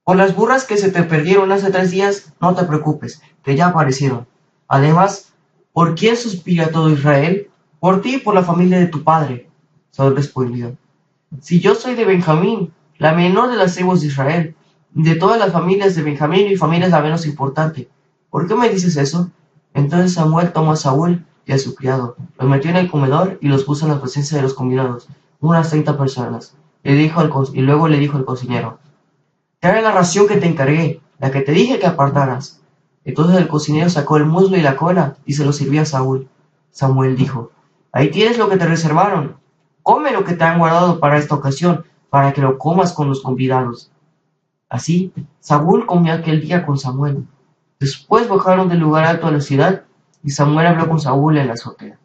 Por las burras que se te perdieron hace 3 días, no te preocupes, que ya aparecieron. Además, ¿por quién suspira todo Israel? Por ti y por la familia de tu padre. Saúl respondió, si yo soy de Benjamín, la menor de las tribus de Israel, de todas las familias de Benjamín, mi familia es la menos importante. ¿Por qué me dices eso? Entonces Samuel tomó a Saúl y a su criado, los metió en el comedor y los puso en la presencia de los convidados, unas 30 personas. Y luego le dijo al cocinero, trae la ración que te encargué, la que te dije que apartaras. Entonces el cocinero sacó el muslo y la cola y se lo sirvió a Saúl. Samuel dijo, ahí tienes lo que te reservaron. Come lo que te han guardado para esta ocasión, para que lo comas con los convidados. Así, Saúl comió aquel día con Samuel. Después bajaron del lugar alto a la ciudad y Samuel habló con Saúl en la azotea.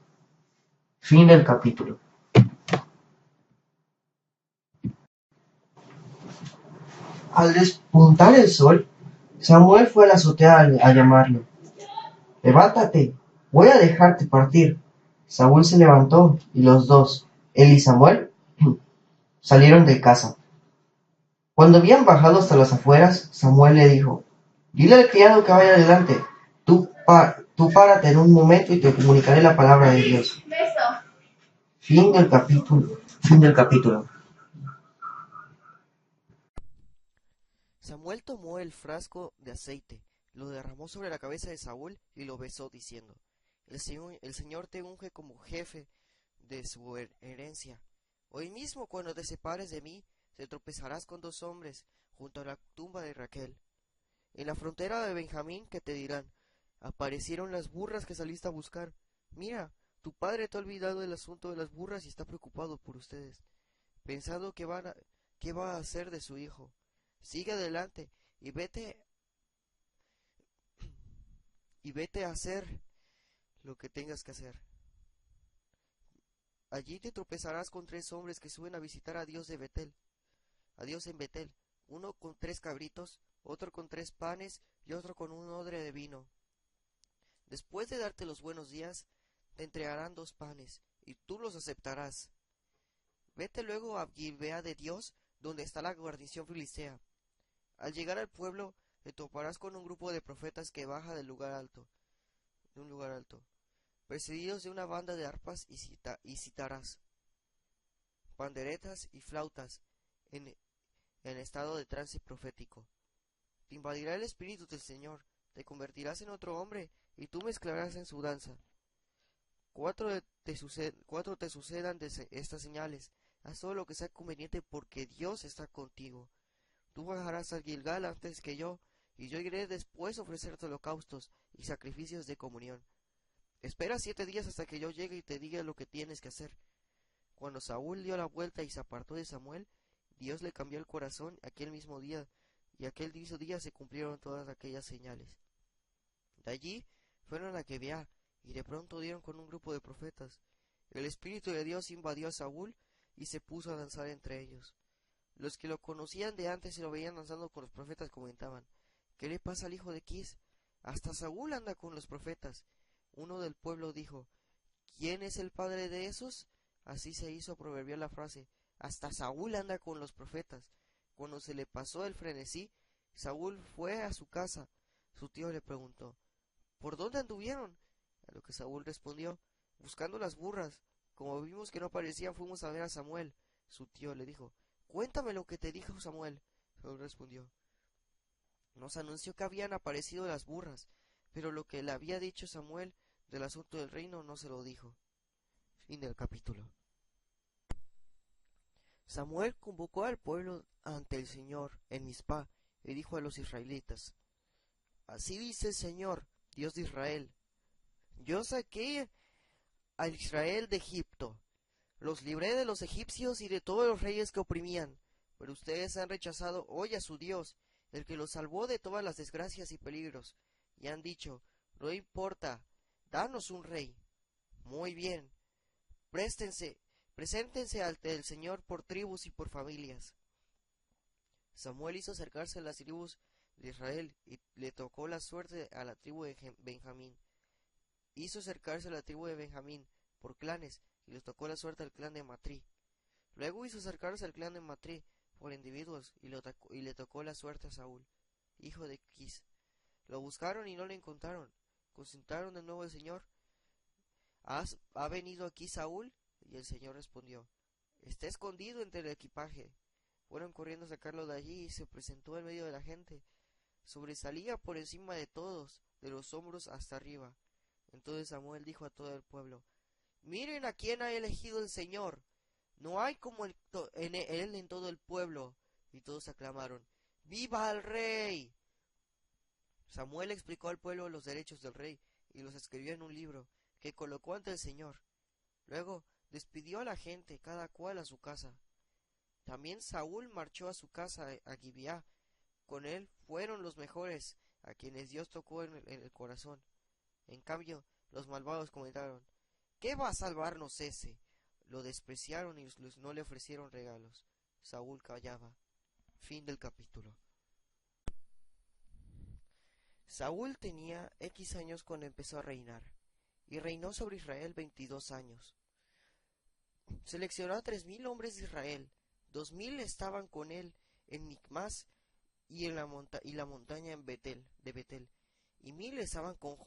Fin del capítulo. Al despuntar el sol, Samuel fue a la azotea a llamarlo. Levántate, voy a dejarte partir. Saúl se levantó y los dos, él y Samuel, salieron de casa. Cuando habían bajado hasta las afueras, Samuel le dijo, dile al criado que vaya adelante. Tú párate en un momento y te comunicaré la palabra de Dios. Fin del capítulo. Fin del capítulo. Samuel tomó el frasco de aceite, lo derramó sobre la cabeza de Saúl y lo besó, diciendo, el Señor te unge como jefe de su herencia. Hoy mismo, cuando te separes de mí, te tropezarás con 2 hombres junto a la tumba de Raquel. En la frontera de Benjamín, que te dirán, aparecieron las burras que saliste a buscar. Mira, tu padre te ha olvidado el asunto de las burras y está preocupado por ustedes, pensando qué va a hacer de su hijo. Sigue adelante y vete a hacer lo que tengas que hacer. Allí te tropezarás con 3 hombres que suben a visitar a Dios en Betel, uno con 3 cabritos, otro con 3 panes y otro con un odre de vino. Después de darte los buenos días, te entregarán 2 panes, y tú los aceptarás. Vete luego a Gibea de Dios, donde está la guarnición filistea. Al llegar al pueblo, te toparás con un grupo de profetas que baja de un lugar alto, precedidos de una banda de arpas y citarás, panderetas y flautas, en estado de trance profético. Te invadirá el espíritu del Señor, te convertirás en otro hombre, y tú mezclarás en su danza. Cuatro te sucedan estas señales, haz todo lo que sea conveniente, porque Dios está contigo. Tú bajarás al Gilgal antes que yo, y yo iré después a ofrecerte holocaustos y sacrificios de comunión. Espera 7 días hasta que yo llegue y te diga lo que tienes que hacer. Cuando Saúl dio la vuelta y se apartó de Samuel, Dios le cambió el corazón aquel mismo día, y aquel mismo día se cumplieron todas aquellas señales. De allí fueron a Gibeá, y de pronto dieron con un grupo de profetas. El Espíritu de Dios invadió a Saúl, y se puso a danzar entre ellos. Los que lo conocían de antes y lo veían danzando con los profetas comentaban, ¿qué le pasa al hijo de Quis? Hasta Saúl anda con los profetas. Uno del pueblo dijo, ¿quién es el padre de esos? Así se hizo proverbial la frase, hasta Saúl anda con los profetas. Cuando se le pasó el frenesí, Saúl fue a su casa. Su tío le preguntó, ¿por dónde anduvieron? A lo que Saúl respondió, buscando las burras. Como vimos que no aparecían, fuimos a ver a Samuel. Su tío le dijo, cuéntame lo que te dijo Samuel. Saúl respondió, nos anunció que habían aparecido las burras, pero lo que le había dicho Samuel del asunto del reino no se lo dijo. Fin del capítulo. Samuel convocó al pueblo ante el Señor en Mizpá y dijo a los israelitas, así dice el Señor, Dios de Israel, yo saqué a Israel de Egipto, los libré de los egipcios y de todos los reyes que oprimían, pero ustedes han rechazado hoy a su Dios, el que los salvó de todas las desgracias y peligros, y han dicho, no importa, danos un rey. Muy bien, preséntense ante el Señor por tribus y por familias. Samuel hizo acercarse a las tribus de Israel y le tocó la suerte a la tribu de Benjamín. Hizo acercarse a la tribu de Benjamín por clanes y les tocó la suerte al clan de Matrí. Luego hizo acercarse al clan de Matrí por individuos y le tocó la suerte a Saúl, hijo de Quis. Lo buscaron y no le encontraron. Consultaron de nuevo al Señor. ¿Ha venido aquí Saúl? Y el Señor respondió, está escondido entre el equipaje. Fueron corriendo a sacarlo de allí y se presentó en medio de la gente. Sobresalía por encima de todos, de los hombros hasta arriba. Entonces Samuel dijo a todo el pueblo, miren a quién ha elegido el Señor. No hay como él en todo el pueblo. Y todos aclamaron, ¡viva el rey! Samuel explicó al pueblo los derechos del rey y los escribió en un libro que colocó ante el Señor. Luego despidió a la gente, cada cual a su casa. También Saúl marchó a su casa a Gibeá. Con él fueron los mejores, a quienes Dios tocó en el corazón. En cambio, los malvados comentaron, ¿qué va a salvarnos ese? Lo despreciaron y no le ofrecieron regalos. Saúl callaba. Fin del capítulo. Saúl tenía X años cuando empezó a reinar, y reinó sobre Israel 22 años. Seleccionó a 3000 hombres de Israel, 2000 estaban con él en Micmas y la montaña de Betel, y 1000 estaban con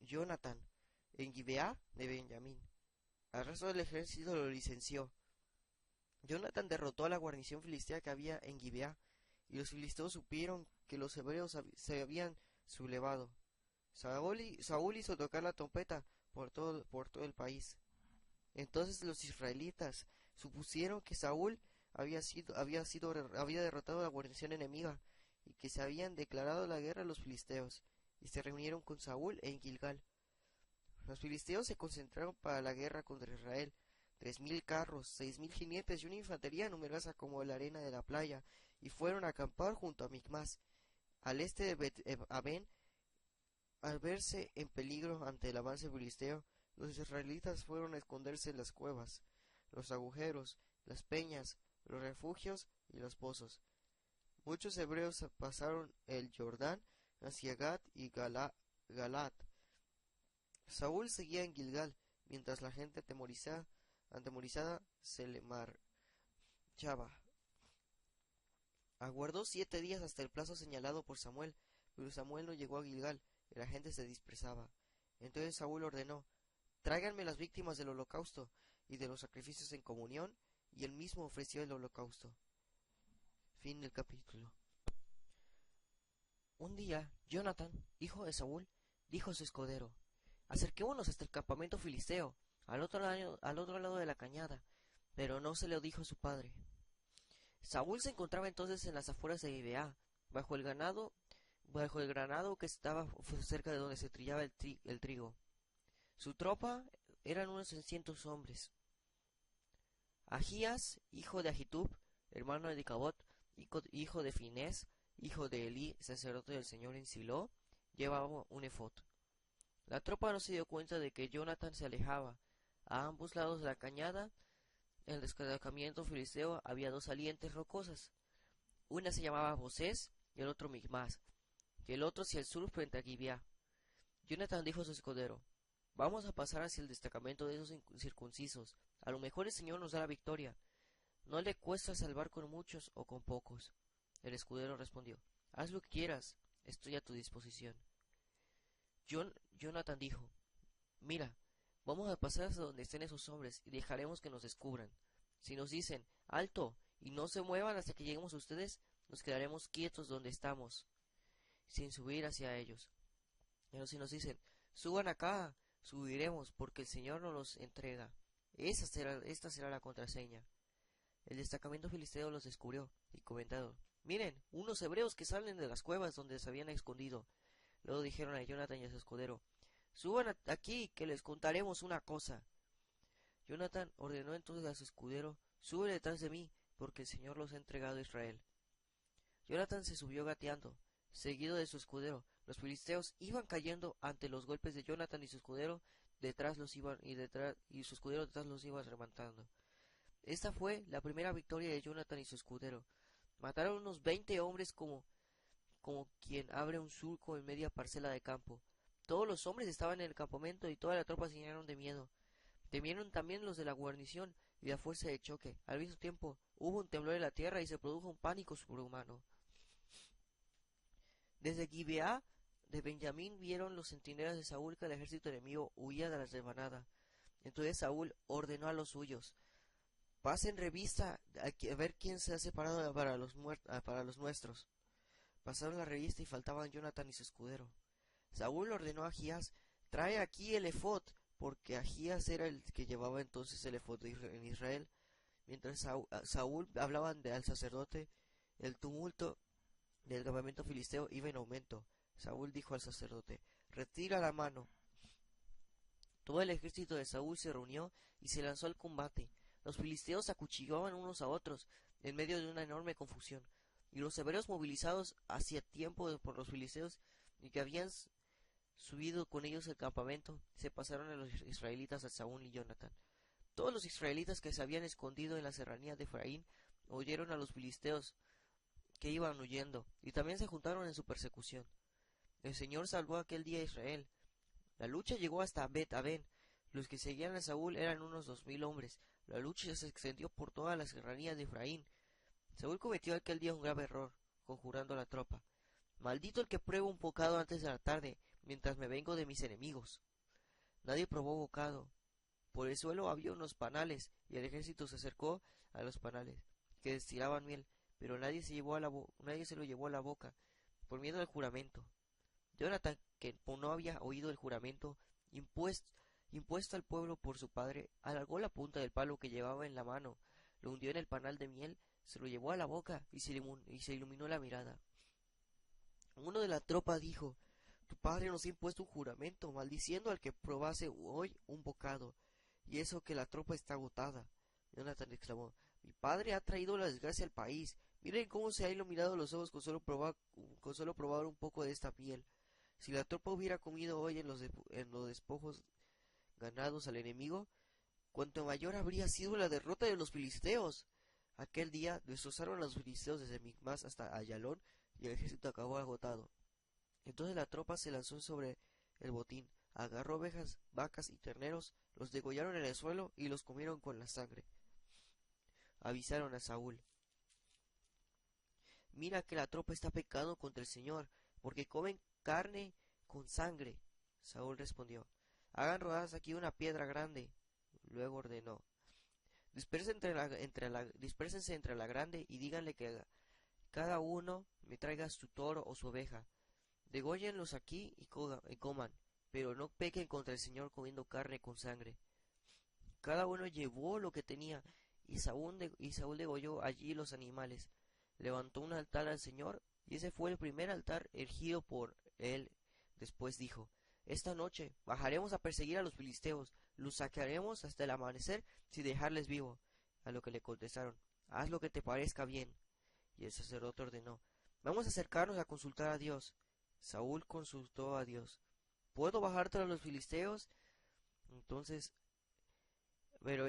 Jonatán en Gibeá de Benjamín. Al resto del ejército lo licenció. Jonatán derrotó a la guarnición filistea que había en Gibeá, y los filisteos supieron que los hebreos se habían sublevado. Saúl hizo tocar la trompeta por todo el país. Entonces los israelitas supusieron que Saúl había derrotado a la guarnición enemiga y que se habían declarado la guerra a los filisteos, y se reunieron con Saúl en Gilgal. Los filisteos se concentraron para la guerra contra Israel. 3000 carros, 6000 jinetes y una infantería numerosa como la arena de la playa, y fueron a acampar junto a Micmas, al este de Bet-Aven. Al verse en peligro ante el avance filisteo, los israelitas fueron a esconderse en las cuevas, los agujeros, las peñas, los refugios y los pozos. Muchos hebreos pasaron el Jordán hacia Gad y Galat. Saúl seguía en Gilgal, mientras la gente atemorizada se le marchaba. Aguardó 7 días hasta el plazo señalado por Samuel, pero Samuel no llegó a Gilgal, y la gente se dispersaba. Entonces Saúl ordenó: tráiganme las víctimas del holocausto y de los sacrificios en comunión, y él mismo ofreció el holocausto. Fin del capítulo. Un día, Jonathan, hijo de Saúl, dijo a su escudero: acerquémonos hasta el campamento filisteo, al otro lado de la cañada. Pero no se lo dijo a su padre. Saúl se encontraba entonces en las afueras de Gibeá, bajo el granado que estaba cerca de donde se trillaba el trigo. Su tropa eran unos 600 hombres. Ahías, hijo de Ahitub, hermano de Icabod, hijo de Finés, hijo de Elí, sacerdote del Señor en Silo, llevaba un efod. La tropa no se dio cuenta de que Jonathan se alejaba. A ambos lados de la cañada, en el destacamento filisteo, había 2 salientes rocosas. Una se llamaba Bosés y el otro Migmas, y el otro hacia el sur frente a Gibeá. Jonathan dijo a su escudero: vamos a pasar hacia el destacamento de esos incircuncisos. A lo mejor el Señor nos da la victoria. No le cuesta salvar con muchos o con pocos. El escudero respondió: haz lo que quieras, estoy a tu disposición. Jonathan dijo: mira, vamos a pasar hasta donde estén esos hombres y dejaremos que nos descubran. Si nos dicen alto y no se muevan hasta que lleguemos a ustedes, nos quedaremos quietos donde estamos, sin subir hacia ellos. Pero si nos dicen suban acá, subiremos, porque el Señor nos los entrega. Esta será la contraseña. El destacamento filisteo los descubrió y comentaron: miren, unos hebreos que salen de las cuevas donde se habían escondido. Luego dijeron a Jonathan y a su escudero: suban aquí, que les contaremos una cosa. Jonathan ordenó entonces a su escudero: sube detrás de mí, porque el Señor los ha entregado a Israel. Jonathan se subió gateando, seguido de su escudero. Los filisteos iban cayendo ante los golpes de Jonathan, y su escudero detrás los iba remontando. Esta fue la primera victoria de Jonathan y su escudero. Mataron unos 20 hombres como quien abre un surco en media parcela de campo. Todos los hombres estaban en el campamento y toda la tropa se llenaron de miedo. Temieron también los de la guarnición y la fuerza de choque. Al mismo tiempo hubo un temblor en la tierra y se produjo un pánico sobrehumano. Desde Gibeá de Benjamín vieron los centinelas de Saúl que el ejército enemigo huía de la rebanada. Entonces Saúl ordenó a los suyos: pasen revista a ver quién se ha separado para los nuestros. Pasaron la revista y faltaban Jonathan y su escudero. Saúl ordenó a Ahías: trae aquí el efod, porque Ahías era el que llevaba entonces el efod en Israel. Mientras Saúl hablaba al sacerdote, el tumulto del campamento filisteo iba en aumento. Saúl dijo al sacerdote: retira la mano. Todo el ejército de Saúl se reunió y se lanzó al combate. Los filisteos acuchillaban unos a otros en medio de una enorme confusión, y los hebreos, movilizados hacía tiempo por los filisteos y que habían subido con ellos el campamento, se pasaron a los israelitas, a Saúl y Jonathan. Todos los israelitas que se habían escondido en la serranía de Efraín oyeron a los filisteos que iban huyendo, y también se juntaron en su persecución. El Señor salvó aquel día a Israel. La lucha llegó hasta Bet-Aven. Los que seguían a Saúl eran unos 2000 hombres. La lucha se extendió por toda la serranía de Efraín. Saúl cometió aquel día un grave error, conjurando a la tropa: maldito el que prueba un bocado antes de la tarde, mientras me vengo de mis enemigos. Nadie probó bocado. Por el suelo había unos panales, y el ejército se acercó a los panales, que destilaban miel, pero nadie se lo llevó a la boca, por miedo al juramento. Jonathan, que no había oído el juramento impuesto al pueblo por su padre, alargó la punta del palo que llevaba en la mano, lo hundió en el panal de miel, se lo llevó a la boca y se iluminó la mirada. Uno de la tropa dijo: tu padre nos ha impuesto un juramento, maldiciendo al que probase hoy un bocado, y eso que la tropa está agotada. Jonathan exclamó: mi padre ha traído la desgracia al país. Miren cómo se ha iluminado los ojos con solo probar un poco de esta miel. Si la tropa hubiera comido hoy en los despojos ganados al enemigo, cuanto mayor habría sido la derrota de los filisteos. Aquel día destrozaron a los filisteos desde Micmas hasta Ayalón, y el ejército acabó agotado. Entonces la tropa se lanzó sobre el botín, agarró ovejas, vacas y terneros, los degollaron en el suelo y los comieron con la sangre. Avisaron a Saúl: mira que la tropa está pecando contra el Señor, porque comen carne con sangre. Saúl respondió: hagan rodadas aquí una piedra grande. Luego ordenó: dispérsense entre la grande y díganle que cada uno me traiga su toro o su oveja. Dególlenlos aquí y coman, pero no pequen contra el Señor comiendo carne con sangre. Cada uno llevó lo que tenía, y Saúl degolló allí los animales. Levantó un altar al Señor, y ese fue el primer altar erigido por él. Después dijo: esta noche bajaremos a perseguir a los filisteos, los saquearemos hasta el amanecer sin dejarles vivo. A lo que le contestaron: haz lo que te parezca bien. Y el sacerdote ordenó: vamos a acercarnos a consultar a Dios. Saúl consultó a Dios: ¿puedo bajar tras los filisteos? Entonces, pero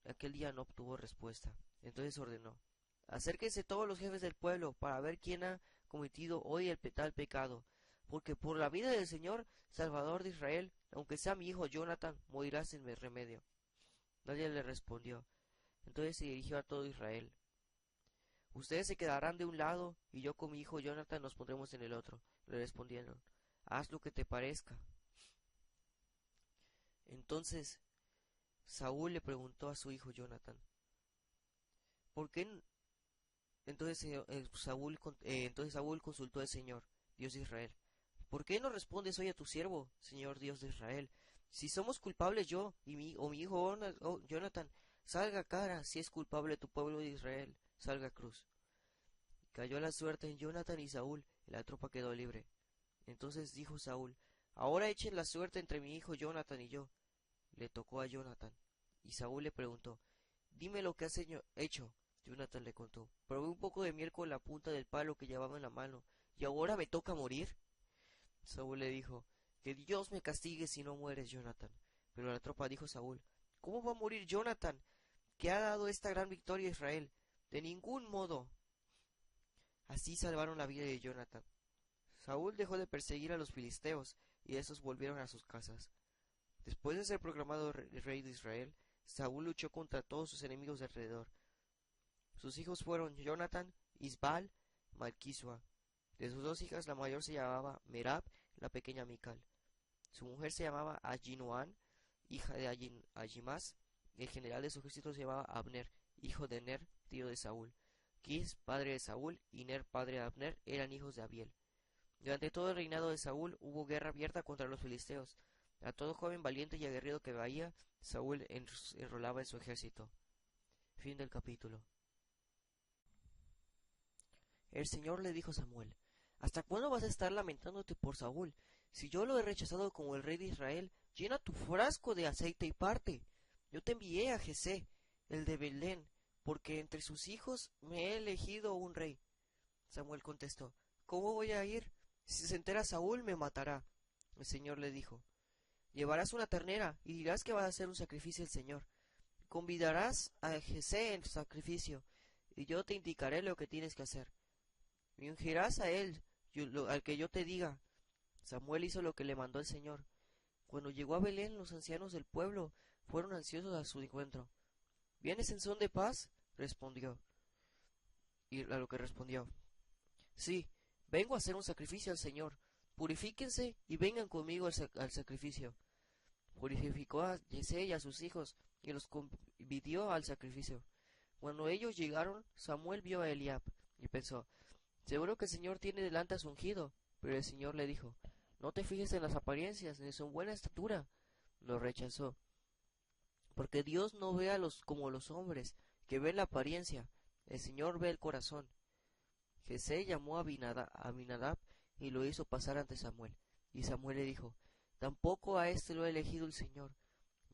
aquel día no obtuvo respuesta. Entonces ordenó: acérquense todos los jefes del pueblo para ver quién ha cometido hoy el tal pecado, porque por la vida del Señor, Salvador de Israel, aunque sea mi hijo Jonathan, morirá sin remedio. Nadie le respondió. Entonces se dirigió a todo Israel: ustedes se quedarán de un lado, y yo con mi hijo Jonathan nos pondremos en el otro. Le respondieron: haz lo que te parezca. Entonces Saúl le preguntó a su hijo Jonathan: ¿por qué? Entonces Saúl consultó al Señor, Dios de Israel: ¿por qué no respondes hoy a tu siervo, Señor Dios de Israel? Si somos culpables yo y mi hijo Jonathan, salga cara; si es culpable tu pueblo de Israel, salga cruz. Cayó la suerte en Jonathan y Saúl, y la tropa quedó libre. Entonces dijo Saúl: ahora echen la suerte entre mi hijo Jonathan y yo. Le tocó a Jonathan, y Saúl le preguntó: dime lo que has hecho. Jonathan le contó: probé un poco de miel con la punta del palo que llevaba en la mano, ¿y ahora me toca morir? Saúl le dijo: que Dios me castigue si no mueres, Jonathan. Pero la tropa dijo a Saúl: ¿cómo va a morir Jonathan, que ha dado esta gran victoria a Israel? De ningún modo. Así salvaron la vida de Jonathan. Saúl dejó de perseguir a los filisteos, y estos volvieron a sus casas. Después de ser proclamado rey de Israel, Saúl luchó contra todos sus enemigos de alrededor. Sus hijos fueron Jonathan, Isbal, Malquisua. De sus dos hijas, la mayor se llamaba Merab, la pequeña Mical. Su mujer se llamaba Ahinoam, hija de Ahimaaz. El general de su ejército se llamaba Abner, hijo de Ner, tío de Saúl. Quis, padre de Saúl, y Ner, padre de Abner, eran hijos de Abiel. Durante todo el reinado de Saúl hubo guerra abierta contra los filisteos. A todo joven valiente y aguerrido que veía, Saúl enrolaba en su ejército. Fin del capítulo. El Señor le dijo a Samuel: ¿hasta cuándo vas a estar lamentándote por Saúl? Si yo lo he rechazado como el rey de Israel, llena tu frasco de aceite y parte. Yo te envié a Jesé, el de Belén, porque entre sus hijos me he elegido un rey. Samuel contestó: ¿cómo voy a ir? Si se entera Saúl, me matará. El Señor le dijo: llevarás una ternera y dirás que vas a hacer un sacrificio al Señor. Convidarás a Jesé en tu sacrificio, y yo te indicaré lo que tienes que hacer. Me ungirás a él, al que yo te diga. Samuel hizo lo que le mandó el Señor. Cuando llegó a Belén, los ancianos del pueblo fueron ansiosos a su encuentro. ¿Vienes en son de paz? Respondió. Y a lo que respondió: sí, vengo a hacer un sacrificio al Señor. Purifíquense y vengan conmigo al sacrificio. Purificó a Jesé y a sus hijos, y los convidió al sacrificio. Cuando ellos llegaron, Samuel vio a Eliab, y pensó: seguro que el Señor tiene delante a su ungido. Pero el Señor le dijo: no te fijes en las apariencias, ni en su buena estatura. Lo rechazó. Porque Dios no ve como los hombres, que ven la apariencia. El Señor ve el corazón. Jesé llamó a Abinadab y lo hizo pasar ante Samuel. Y Samuel le dijo: tampoco a este lo ha elegido el Señor.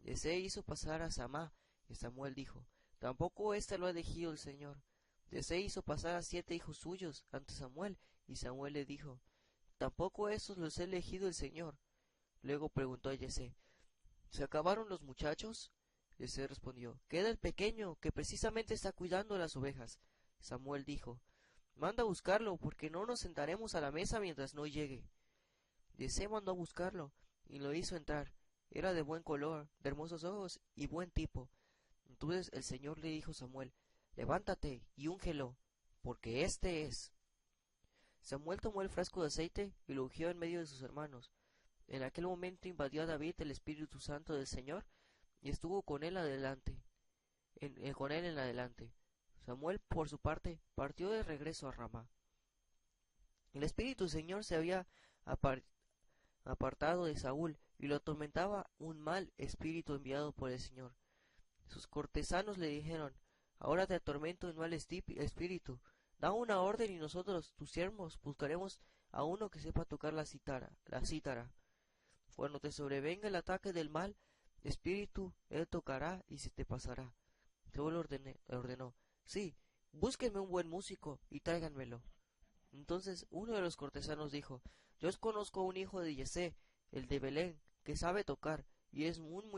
Jesé hizo pasar a Samá, y Samuel dijo: tampoco este lo ha elegido el Señor. Jesé hizo pasar a 7 hijos suyos ante Samuel, y Samuel le dijo: tampoco estos los ha elegido el Señor. Luego preguntó a Jesé: ¿se acabaron los muchachos? Yesé respondió, queda el pequeño, que precisamente está cuidando las ovejas. Samuel dijo, manda a buscarlo, porque no nos sentaremos a la mesa mientras no llegue. Yesé mandó a buscarlo, y lo hizo entrar. Era de buen color, de hermosos ojos y buen tipo. Entonces el Señor le dijo a Samuel, levántate y úngelo, porque éste es. Samuel tomó el frasco de aceite y lo ungió en medio de sus hermanos. En aquel momento invadió a David el Espíritu Santo del Señor y estuvo con él en adelante. Samuel, por su parte, partió de regreso a Ramá. El Espíritu del Señor se había apartado de Saúl y lo atormentaba un mal espíritu enviado por el Señor. Sus cortesanos le dijeron, ahora te atormenta un mal espíritu. Da una orden y nosotros, tus siervos, buscaremos a uno que sepa tocar la cítara. Cuando te sobrevenga el ataque del mal espíritu, él tocará y se te pasará. Saúl ordenó, sí, búsquenme un buen músico y tráiganmelo. Entonces uno de los cortesanos dijo, yo os conozco a un hijo de Yesé, el de Belén, que sabe tocar, y es un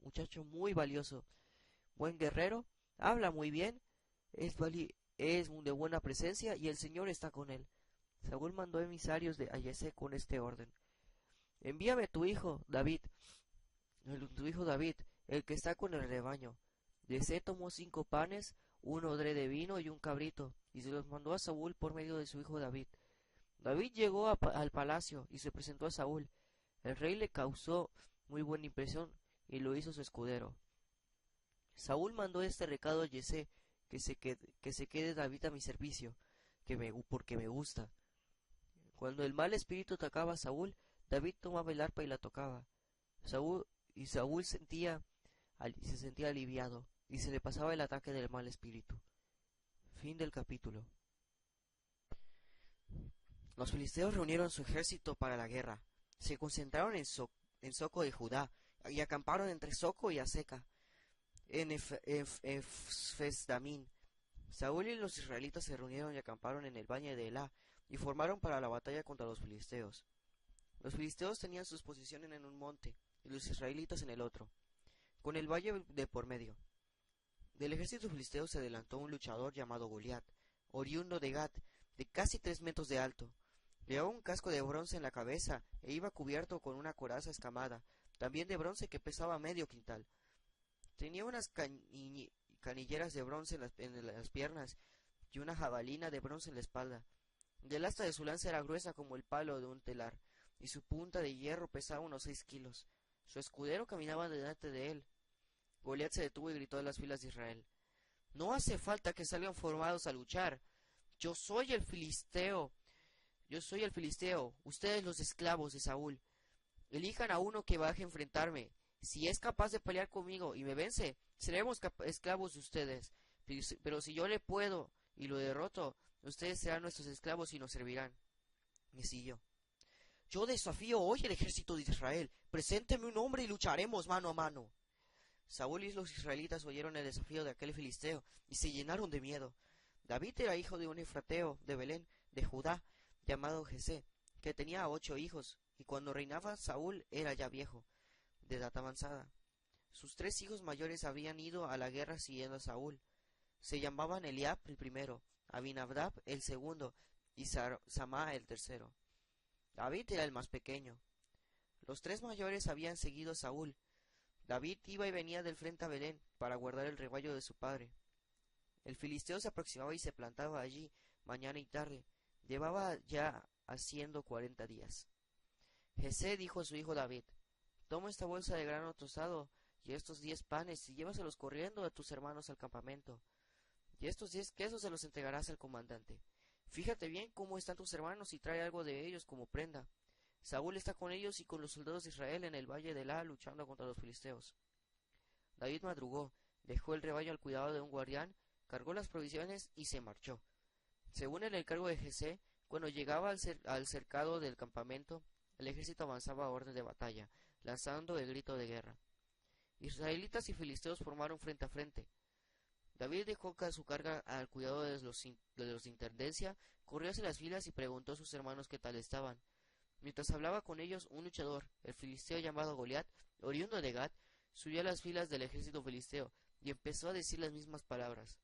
muchacho muy valioso. Buen guerrero, habla muy bien, es de buena presencia, y el Señor está con él. Saúl mandó emisarios a Yesé con este orden. Envíame tu hijo, David, el que está con el rebaño. Yesé tomó 5 panes, un odre de vino y un cabrito, y se los mandó a Saúl por medio de su hijo David. David llegó al palacio y se presentó a Saúl. El rey le causó muy buena impresión y lo hizo su escudero. Saúl mandó este recado a Yesé, que se quede David a mi servicio, porque me gusta. Cuando el mal espíritu atacaba a Saúl, David tomaba el arpa y la tocaba. Saúl se sentía aliviado, y se le pasaba el ataque del mal espíritu. Fin del capítulo. Los filisteos reunieron su ejército para la guerra. Se concentraron en Soco de Judá, y acamparon entre Soco y Aseca, en Efes-Damín. Saúl y los israelitas se reunieron y acamparon en el valle de Elá, y formaron para la batalla contra los filisteos. Los filisteos tenían sus posiciones en un monte, y los israelitas en el otro, con el valle de por medio. Del ejército filisteo se adelantó un luchador llamado Goliat, oriundo de Gat, de casi 3 metros de alto. Llevaba un casco de bronce en la cabeza e iba cubierto con una coraza escamada, también de bronce, que pesaba medio quintal. Tenía unas canilleras de bronce en las piernas y una jabalina de bronce en la espalda. El asta de su lanza era gruesa como el palo de un telar, y su punta de hierro pesaba unos 6 kilos. Su escudero caminaba delante de él. Goliat se detuvo y gritó a las filas de Israel, no hace falta que salgan formados a luchar. Yo soy el filisteo, ustedes los esclavos de Saúl. Elijan a uno que baje a enfrentarme. Si es capaz de pelear conmigo y me vence, seremos esclavos de ustedes. Pero si yo le puedo y lo derroto, ustedes serán nuestros esclavos y nos servirán. Y siguió. Yo desafío hoy el ejército de Israel. Presénteme un hombre y lucharemos mano a mano. Saúl y los israelitas oyeron el desafío de aquel filisteo y se llenaron de miedo. David era hijo de un efrateo de Belén, de Judá, llamado Jesé, que tenía 8 hijos, y cuando reinaba Saúl era ya viejo, de edad avanzada. Sus 3 hijos mayores habían ido a la guerra siguiendo a Saúl. Se llamaban Eliab el primero, Abinadab el segundo, y Samá el tercero. David era el más pequeño. Los 3 mayores habían seguido a Saúl. David iba y venía del frente a Belén para guardar el rebaño de su padre. El filisteo se aproximaba y se plantaba allí mañana y tarde. Llevaba ya haciendo 40 días. Jesé dijo a su hijo David, toma esta bolsa de grano tostado y estos 10 panes y llévaselos corriendo a tus hermanos al campamento. Y estos 10 quesos se los entregarás al comandante. Fíjate bien cómo están tus hermanos y trae algo de ellos como prenda. Saúl está con ellos y con los soldados de Israel en el valle de Elá luchando contra los filisteos. David madrugó, dejó el rebaño al cuidado de un guardián, cargó las provisiones y se marchó. Según el encargo de Jesé, cuando llegaba al cercado del campamento, el ejército avanzaba a orden de batalla, lanzando el grito de guerra. Israelitas y filisteos formaron frente a frente. David dejó su carga al cuidado de los de intendencia, corrió hacia las filas y preguntó a sus hermanos qué tal estaban. Mientras hablaba con ellos, un luchador, el filisteo llamado Goliat, oriundo de Gat, subió a las filas del ejército filisteo y empezó a decir las mismas palabras.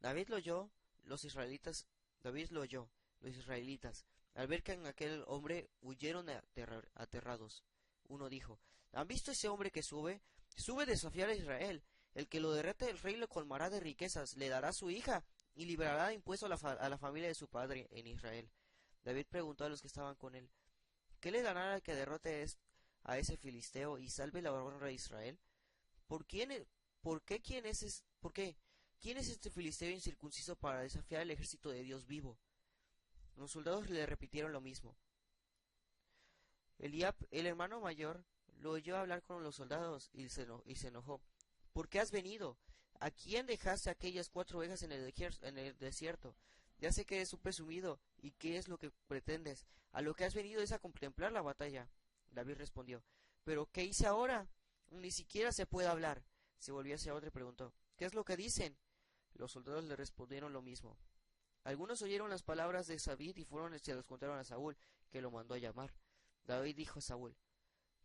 David lo oyó, los israelitas, David lo oyó, los israelitas, al ver que en aquel hombre huyeron aterrados. Uno dijo, ¿han visto ese hombre que sube? Sube a desafiar a Israel. El que lo derrete el rey le colmará de riquezas, le dará su hija y librará de impuesto a la familia de su padre en Israel. David preguntó a los que estaban con él, ¿qué le darán al que derrote a ese filisteo y salve la honra de Israel? ¿Por quién, por qué quién es, por qué? ¿Quién es este filisteo incircunciso para desafiar al ejército de Dios vivo? Los soldados le repitieron lo mismo. Eliab, el hermano mayor, lo oyó hablar con los soldados y se enojó. ¿Por qué has venido? ¿A quién dejaste aquellas 4 ovejas en el desierto? Ya sé que eres un presumido, ¿y qué es lo que pretendes? A lo que has venido es a contemplar la batalla. David respondió, ¿pero qué hice ahora? Ni siquiera se puede hablar. Se volvió hacia otro y preguntó, ¿qué es lo que dicen? Los soldados le respondieron lo mismo. Algunos oyeron las palabras de David y fueron y se los contaron a Saúl, que lo mandó a llamar. David dijo a Saúl,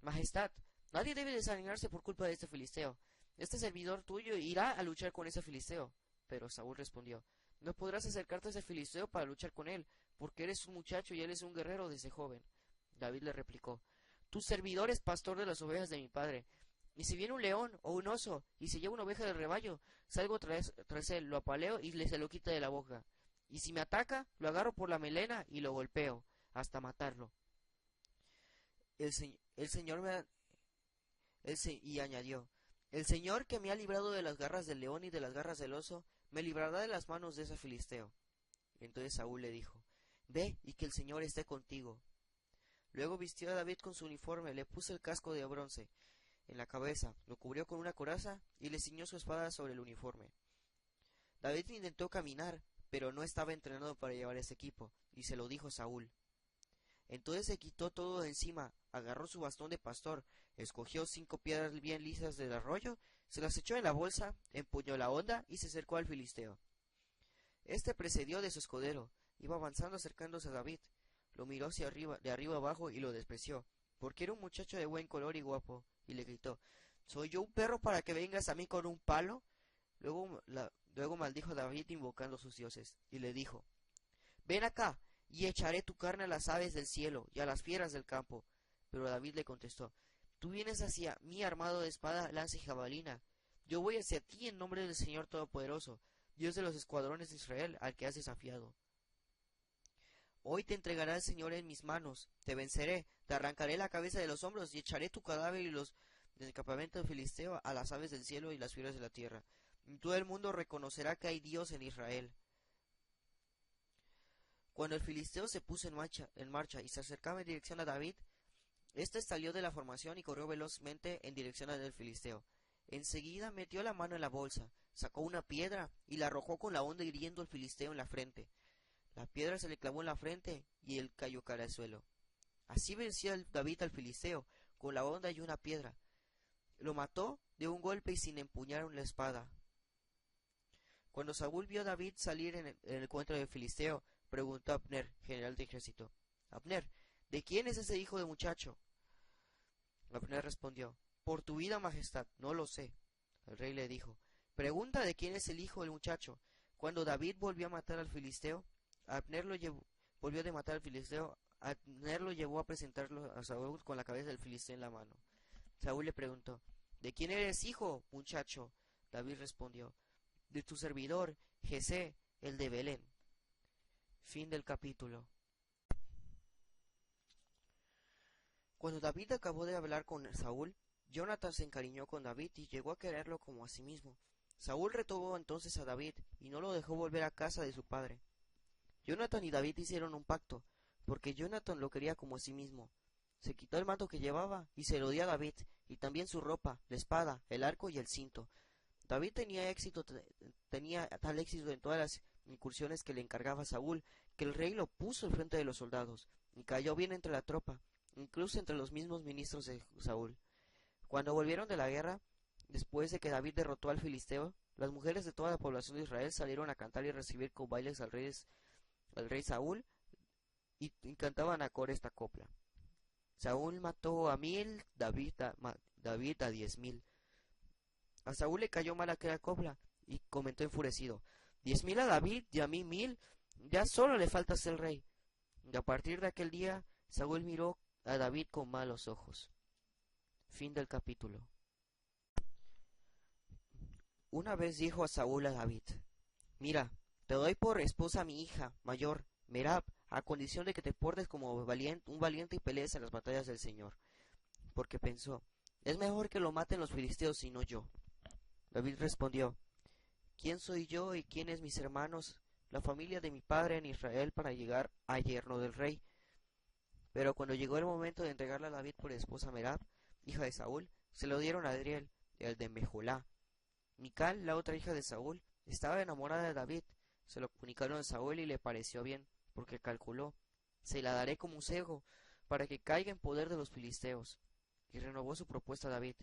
Majestad, nadie debe desanimarse por culpa de este filisteo. Este servidor tuyo irá a luchar con ese filisteo. Pero Saúl respondió, no podrás acercarte a ese filisteo para luchar con él, porque eres un muchacho y él es un guerrero desde joven. David le replicó, tu servidor es pastor de las ovejas de mi padre. Y si viene un león o un oso y se lleva una oveja del rebaño, salgo tras él, lo apaleo y se lo quita de la boca. Y si me ataca, lo agarro por la melena y lo golpeo, hasta matarlo. El Señor y añadió, el Señor que me ha librado de las garras del león y de las garras del oso, me librará de las manos de ese filisteo. Entonces Saúl le dijo, ve y que el Señor esté contigo. Luego vistió a David con su uniforme, le puso el casco de bronce en la cabeza, lo cubrió con una coraza y le ciñó su espada sobre el uniforme. David intentó caminar, pero no estaba entrenado para llevar ese equipo, y se lo dijo a Saúl. Entonces se quitó todo de encima, agarró su bastón de pastor, escogió 5 piedras bien lisas del arroyo, se las echó en la bolsa, empuñó la honda y se acercó al filisteo. Este precedió de su escudero, iba avanzando acercándose a David, lo miró hacia arriba, de arriba abajo y lo despreció, porque era un muchacho de buen color y guapo, y le gritó, ¿soy yo un perro para que vengas a mí con un palo? Luego maldijo David invocando a sus dioses, y le dijo, ven acá, y echaré tu carne a las aves del cielo y a las fieras del campo. Pero David le contestó, tú vienes hacia mí armado de espada, lanza y jabalina. Yo voy hacia ti en nombre del Señor Todopoderoso, Dios de los escuadrones de Israel, al que has desafiado. Hoy te entregará el Señor en mis manos, te venceré, te arrancaré la cabeza de los hombros y echaré tu cadáver y los del campamento de Filisteo a las aves del cielo y las fieras de la tierra. Y todo el mundo reconocerá que hay Dios en Israel. Cuando el filisteo se puso en marcha y se acercaba en dirección a David, éste salió de la formación y corrió velozmente en dirección del filisteo. Enseguida metió la mano en la bolsa, sacó una piedra y la arrojó con la honda hiriendo al filisteo en la frente. La piedra se le clavó en la frente y él cayó cara al suelo. Así venció David al filisteo, con la honda y una piedra. Lo mató de un golpe y sin empuñar la espada. Cuando Saúl vio a David salir en el encuentro del filisteo, preguntó a Abner, general de ejército, Abner, ¿de quién es ese hijo de muchacho? Abner respondió, por tu vida, majestad, no lo sé. El rey le dijo, pregunta de quién es el hijo del muchacho. Cuando David volvió a matar al filisteo, Abner lo llevó a presentarlo a Saúl con la cabeza del filisteo en la mano. Saúl le preguntó, ¿de quién eres hijo, muchacho? David respondió, de tu servidor, Jesé, el de Belén. Fin del capítulo. Cuando David acabó de hablar con Saúl, Jonathan se encariñó con David y llegó a quererlo como a sí mismo. Saúl retuvo entonces a David y no lo dejó volver a casa de su padre. Jonathan y David hicieron un pacto, porque Jonathan lo quería como a sí mismo. Se quitó el manto que llevaba y se lo dio a David, y también su ropa, la espada, el arco y el cinto. David tenía tal éxito en todas las incursiones que le encargaba Saúl, que el rey lo puso al frente de los soldados, y cayó bien entre la tropa, incluso entre los mismos ministros de Saúl. Cuando volvieron de la guerra, después de que David derrotó al filisteo, las mujeres de toda la población de Israel salieron a cantar y recibir con bailes al rey Saúl, y cantaban a coro esta copla. Saúl mató a 1000, David a 10,000. A Saúl le cayó mal aquella copla y comentó enfurecido: 10,000 a David y a mí 1,000, ya solo le falta ser rey. Y a partir de aquel día, Saúl miró a David con malos ojos. Fin del capítulo. Una vez dijo a Saúl a David: Mira, te doy por esposa a mi hija mayor, Merab, a condición de que te portes como un valiente y pelees en las batallas del Señor. Porque pensó: es mejor que lo maten los filisteos y no yo. David respondió: ¿quién soy yo y quiénes mis hermanos, la familia de mi padre en Israel, para llegar a yerno del rey? Pero cuando llegó el momento de entregarle a David por esposa a Merab, hija de Saúl, se lo dieron a Adriel, el de Mejolá. Mical, la otra hija de Saúl, estaba enamorada de David. Se lo comunicaron a Saúl y le pareció bien, porque calculó: se la daré como un cego, para que caiga en poder de los filisteos. Y renovó su propuesta a David: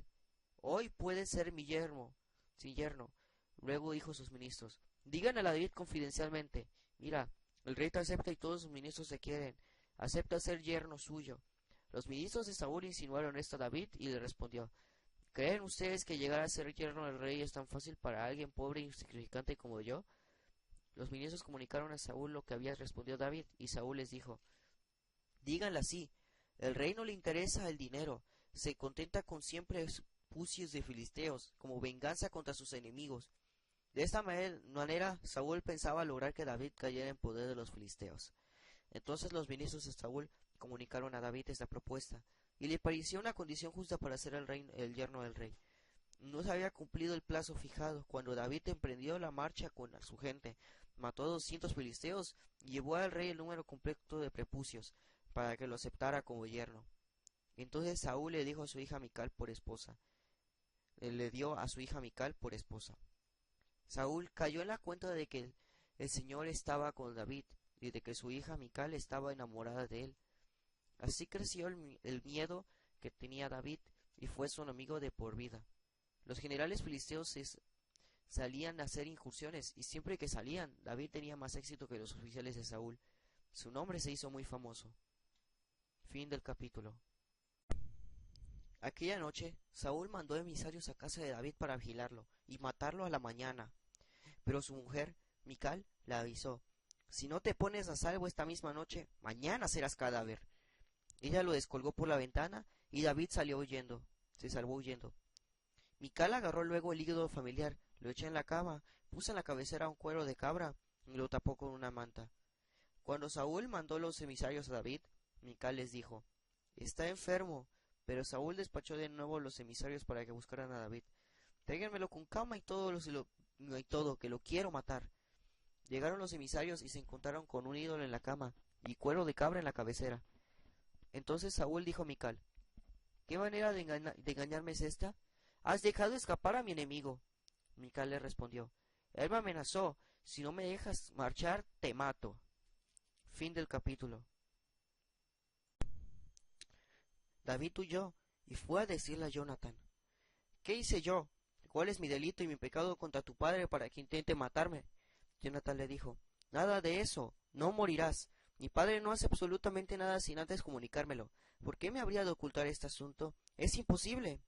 hoy puede ser mi yerno, sin yerno. Luego dijo a sus ministros: digan a David confidencialmente: mira, el rey te acepta y todos sus ministros te quieren. Acepta ser yerno suyo. Los ministros de Saúl insinuaron esto a David y le respondió: ¿creen ustedes que llegar a ser yerno del rey es tan fácil para alguien pobre e insignificante como yo? Los ministros comunicaron a Saúl lo que había respondido David, y Saúl les dijo: díganle así, el rey no le interesa el dinero, se contenta con siempre pucios de filisteos, como venganza contra sus enemigos. De esta manera Saúl pensaba lograr que David cayera en poder de los filisteos. Entonces los ministros de Saúl comunicaron a David esta propuesta, y le pareció una condición justa para ser el yerno del rey. No se había cumplido el plazo fijado cuando David emprendió la marcha con su gente, mató a 200 filisteos y llevó al rey el número completo de prepucios, para que lo aceptara como yerno. Entonces Saúl le dijo a su hija Mical por esposa. Le dio a su hija Mical por esposa. Saúl cayó en la cuenta de que el Señor estaba con David y de que su hija Mical estaba enamorada de él. Así creció el miedo que tenía David y fue su enemigo de por vida. Los generales filisteos salían a hacer incursiones y siempre que salían, David tenía más éxito que los oficiales de Saúl. Su nombre se hizo muy famoso. Fin del capítulo. Aquella noche, Saúl mandó emisarios a casa de David para vigilarlo y matarlo a la mañana. Pero su mujer, Mical, la avisó: si no te pones a salvo esta misma noche, mañana serás cadáver. Ella lo descolgó por la ventana y David se salvó huyendo. Mical agarró luego el hígado familiar, lo echó en la cama, puso en la cabecera un cuero de cabra y lo tapó con una manta. Cuando Saúl mandó los emisarios a David, Mical les dijo: está enfermo. Pero Saúl despachó de nuevo los emisarios para que buscaran a David. Tráiganmelo con cama y todo, que lo quiero matar. Llegaron los emisarios y se encontraron con un ídolo en la cama y cuero de cabra en la cabecera. Entonces Saúl dijo a Mical: ¿qué manera de engañarme es esta? Has dejado escapar a mi enemigo. Mical le respondió: él me amenazó: si no me dejas marchar, te mato. Fin del capítulo. David huyó y fue a decirle a Jonathan: ¿qué hice yo? ¿Cuál es mi delito y mi pecado contra tu padre para que intente matarme? Jonathan le dijo: nada de eso, no morirás. Mi padre no hace absolutamente nada sin antes comunicármelo. ¿Por qué me habría de ocultar este asunto? Es imposible.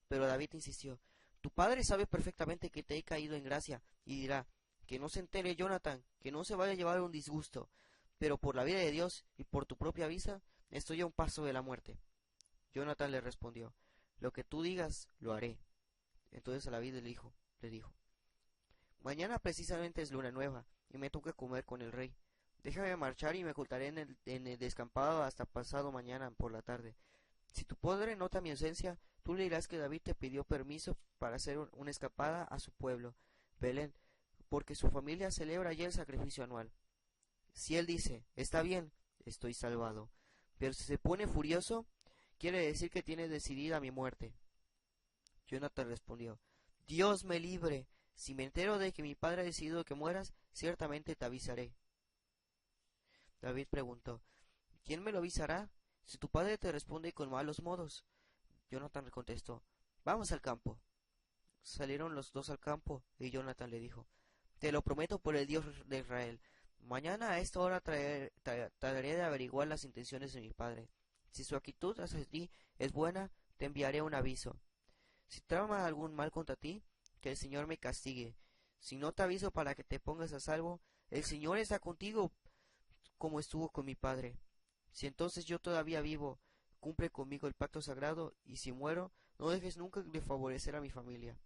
Pero David insistió: tu padre sabe perfectamente que te he caído en gracia, y dirá: que no se entere Jonathan, que no se vaya a llevar un disgusto. Pero por la vida de Dios y por tu propia vida, estoy a un paso de la muerte. Jonathan le respondió: lo que tú digas, lo haré. Entonces David le dijo: mañana precisamente es luna nueva, y me toca comer con el rey. Déjame marchar y me ocultaré en el descampado hasta pasado mañana por la tarde. Si tu padre nota mi ausencia, tú le dirás que David te pidió permiso para hacer una escapada a su pueblo, Belén, porque su familia celebra allí el sacrificio anual. Si él dice: está bien, estoy salvado. Pero si se pone furioso, quiere decir que tiene decidida mi muerte. Jonathan respondió: Dios me libre. Si me entero de que mi padre ha decidido que mueras, ciertamente te avisaré. David preguntó: ¿quién me lo avisará? Si tu padre te responde con malos modos. Jonathan contestó: vamos al campo. Salieron los dos al campo, y Jonathan le dijo: te lo prometo por el Dios de Israel, mañana a esta hora trataré de averiguar las intenciones de mi padre. Si su actitud hacia ti es buena, te enviaré un aviso. Si trama algún mal contra ti, que el Señor me castigue. Si no te aviso para que te pongas a salvo, el Señor está contigo como estuvo con mi padre. Si entonces yo todavía vivo, cumple conmigo el pacto sagrado, y si muero, no dejes nunca de favorecer a mi familia.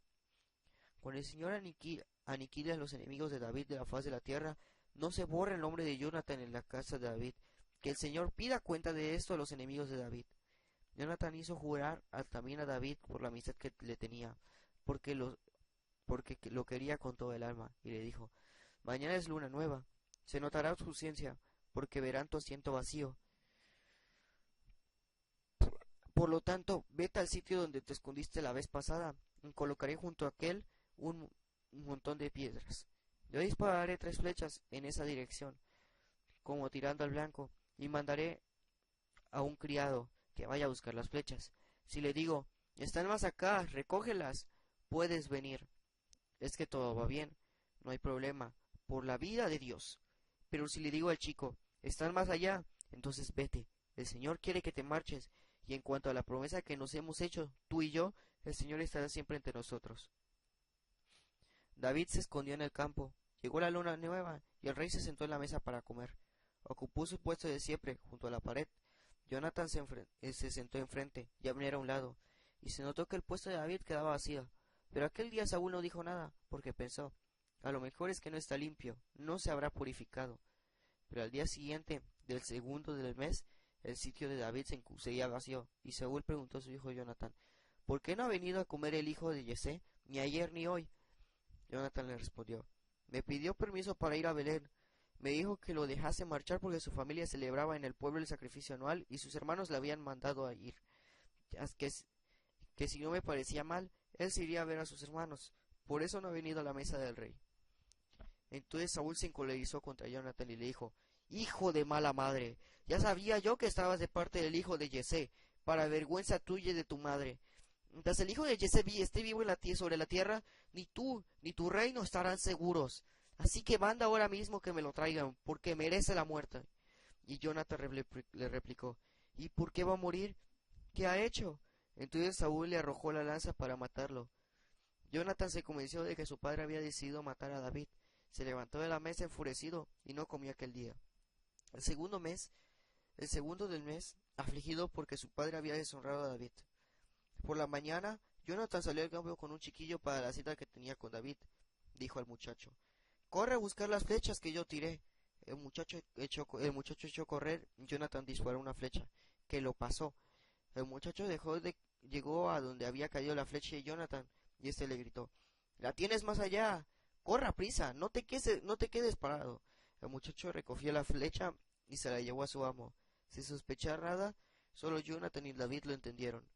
Cuando el Señor aniquile a los enemigos de David de la faz de la tierra, no se borre el nombre de Jonathan en la casa de David. Que el Señor pida cuenta de esto a los enemigos de David. Jonathan hizo jurar también a David por la amistad que le tenía, porque lo quería con todo el alma, y le dijo: mañana es luna nueva, se notará tu ausencia, porque verán tu asiento vacío. Por lo tanto, vete al sitio donde te escondiste la vez pasada, y colocaré junto a aquel un montón de piedras. Yo dispararé 3 flechas en esa dirección, como tirando al blanco, y mandaré a un criado que vaya a buscar las flechas. Si le digo: están más acá, recógelas, puedes venir. Es que todo va bien, no hay problema, por la vida de Dios. Pero si le digo al chico: están más allá, entonces vete. El Señor quiere que te marches, y en cuanto a la promesa que nos hemos hecho, tú y yo, el Señor estará siempre entre nosotros. David se escondió en el campo. Llegó la luna nueva, y el rey se sentó en la mesa para comer. Ocupó su puesto de siempre, junto a la pared. Jonathan se sentó enfrente, y Abner a un lado, y se notó que el puesto de David quedaba vacío. Pero aquel día Saúl no dijo nada, porque pensó: a lo mejor es que no está limpio, no se habrá purificado. Pero al día siguiente, del segundo del mes, el sitio de David seguía vacío, y Saúl preguntó a su hijo Jonathan: ¿por qué no ha venido a comer el hijo de Yesé, ni ayer ni hoy? Jonathan le respondió: me pidió permiso para ir a Belén. Me dijo que lo dejase marchar porque su familia celebraba en el pueblo el sacrificio anual y sus hermanos le habían mandado a ir. Que si no me parecía mal, él se iría a ver a sus hermanos. Por eso no ha venido a la mesa del rey. Entonces Saúl se encolerizó contra Jonathan y le dijo: hijo de mala madre, ya sabía yo que estabas de parte del hijo de Yesé, para vergüenza tuya y de tu madre. Mientras el hijo de Yesé esté vivo sobre la tierra, ni tú ni tu reino estarán seguros. Así que manda ahora mismo que me lo traigan, porque merece la muerte. Y Jonathan le replicó: ¿y por qué va a morir? ¿Qué ha hecho? Entonces Saúl le arrojó la lanza para matarlo. Jonathan se convenció de que su padre había decidido matar a David. Se levantó de la mesa enfurecido y no comió aquel día. El segundo del mes, afligido porque su padre había deshonrado a David. Por la mañana, Jonathan salió al campo con un chiquillo para la cita que tenía con David. Dijo al muchacho: corre a buscar las flechas que yo tiré. El muchacho echó a correr y Jonathan disparó una flecha, que lo pasó. El muchacho llegó a donde había caído la flecha de Jonathan, y éste le gritó: ¡la tienes más allá! ¡Corra prisa! ¡No te quedes parado! El muchacho recogió la flecha y se la llevó a su amo. Sin sospechar nada, solo Jonathan y David lo entendieron.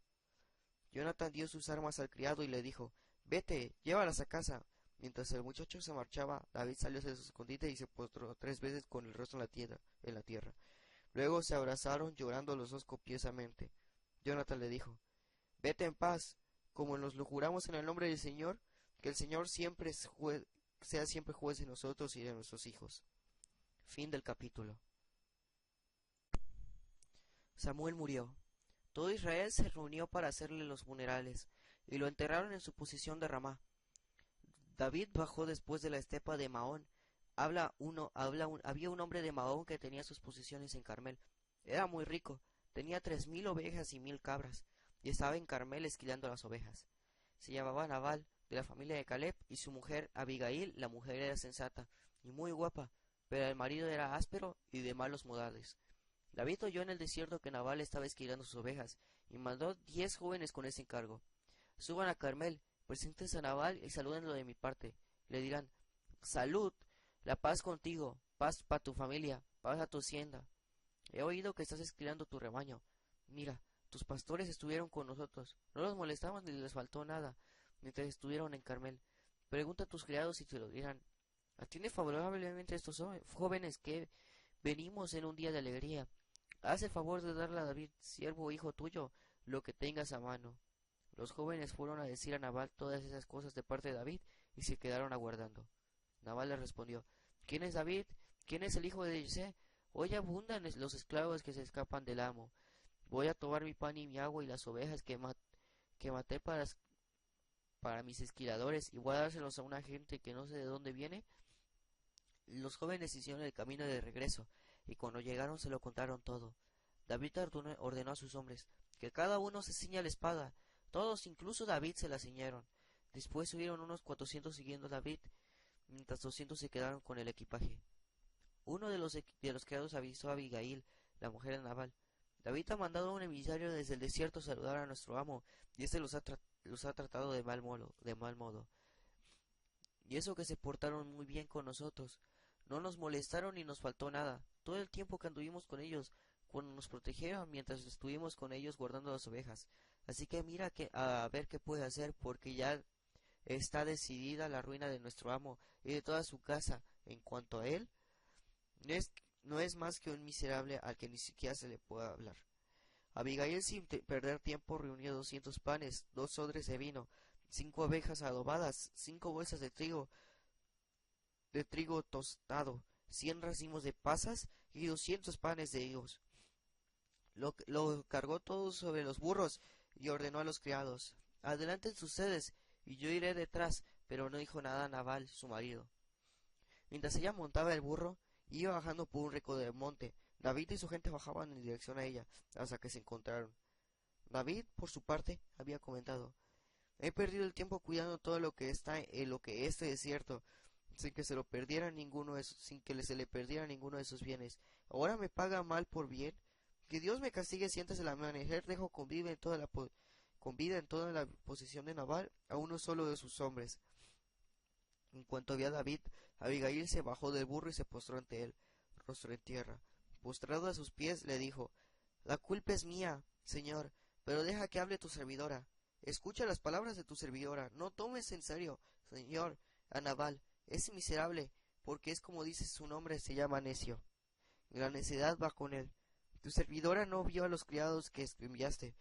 Jonathan dio sus armas al criado y le dijo: vete, llévalas a casa. Mientras el muchacho se marchaba, David salió de su escondite y se postró 3 veces con el rostro en la tierra. Luego se abrazaron, llorando los dos copiosamente. Jonathan le dijo: vete en paz, como nos lo juramos en el nombre del Señor, que el Señor sea siempre juez de nosotros y de nuestros hijos. Fin del capítulo. Samuel murió. Todo Israel se reunió para hacerle los funerales, y lo enterraron en su posición de Ramá. David bajó después de la estepa de Maón. Había un hombre de Maón que tenía sus posesiones en Carmel. Era muy rico, tenía 3000 ovejas y 1000 cabras, y estaba en Carmel esquilando las ovejas. Se llamaba Nabal, de la familia de Caleb, y su mujer Abigail. La mujer era sensata y muy guapa, pero el marido era áspero y de malos modales. David oyó en el desierto que Nabal estaba esquilando sus ovejas, y mandó 10 jóvenes con ese encargo: suban a Carmel, preséntense a Nabal y salúdenlo de mi parte. Le dirán: salud, la paz contigo, paz para tu familia, paz a tu hacienda. He oído que estás esquilando tu rebaño. Mira, tus pastores estuvieron con nosotros, no los molestaban ni les faltó nada mientras estuvieron en Carmel. Pregunta a tus criados si te lo dirán. Atiende favorablemente a estos jóvenes que venimos en un día de alegría. Haz el favor de darle a David, siervo o hijo tuyo, lo que tengas a mano. Los jóvenes fueron a decir a Nabal todas esas cosas de parte de David y se quedaron aguardando. Nabal les respondió: ¿quién es David? ¿Quién es el hijo de Yesé? Hoy abundan los esclavos que se escapan del amo. Voy a tomar mi pan y mi agua y las ovejas que maté para mis esquiladores y voy a dárselos a una gente que no sé de dónde viene. Los jóvenes hicieron el camino de regreso, y cuando llegaron se lo contaron todo. David ordenó a sus hombres que cada uno se ciña la espada. Todos, incluso David, se la ciñeron. Después subieron unos 400 siguiendo a David, mientras 200 se quedaron con el equipaje. Uno de los criados avisó a Abigail, la mujer de Nabal. David ha mandado a un emisario desde el desierto a saludar a nuestro amo, y este los ha tratado de mal modo. Y eso que se portaron muy bien con nosotros. No nos molestaron ni nos faltó nada. Todo el tiempo que anduvimos con ellos, cuando nos protegieron mientras estuvimos con ellos guardando las ovejas. Así que mira a ver qué puede hacer, porque ya está decidida la ruina de nuestro amo y de toda su casa. En cuanto a él, no es más que un miserable al que ni siquiera se le puede hablar. Abigail, sin perder tiempo, reunió 200 panes, 2 odres de vino, 5 ovejas adobadas, 5 bolsas de trigo tostado, 100 racimos de pasas y 200 panes de higos. Lo cargó todo sobre los burros y ordenó a los criados: adelanten sus sedes, y yo iré detrás. Pero no dijo nada a Nabal, su marido. Mientras ella montaba el burro, iba bajando por un recodo del monte. David y su gente bajaban en dirección a ella, hasta que se encontraron. David, por su parte, había comentado: he perdido el tiempo cuidando todo lo que está en lo que este desierto, sin que se le perdiera ninguno de sus bienes. Ahora me paga mal por bien. Que Dios me castigue si antes del amanecer dejo con vida en toda la posesión de Nabal a uno solo de sus hombres. En cuanto vio a David, Abigail se bajó del burro y se postró ante él, rostro en tierra. Postrado a sus pies, le dijo: la culpa es mía, señor, pero deja que hable tu servidora. Escucha las palabras de tu servidora. No tomes en serio, señor, a Nabal. Es miserable, porque es como dice su nombre, se llama necio. La necedad va con él. Tu servidora no vio a los criados que enviaste.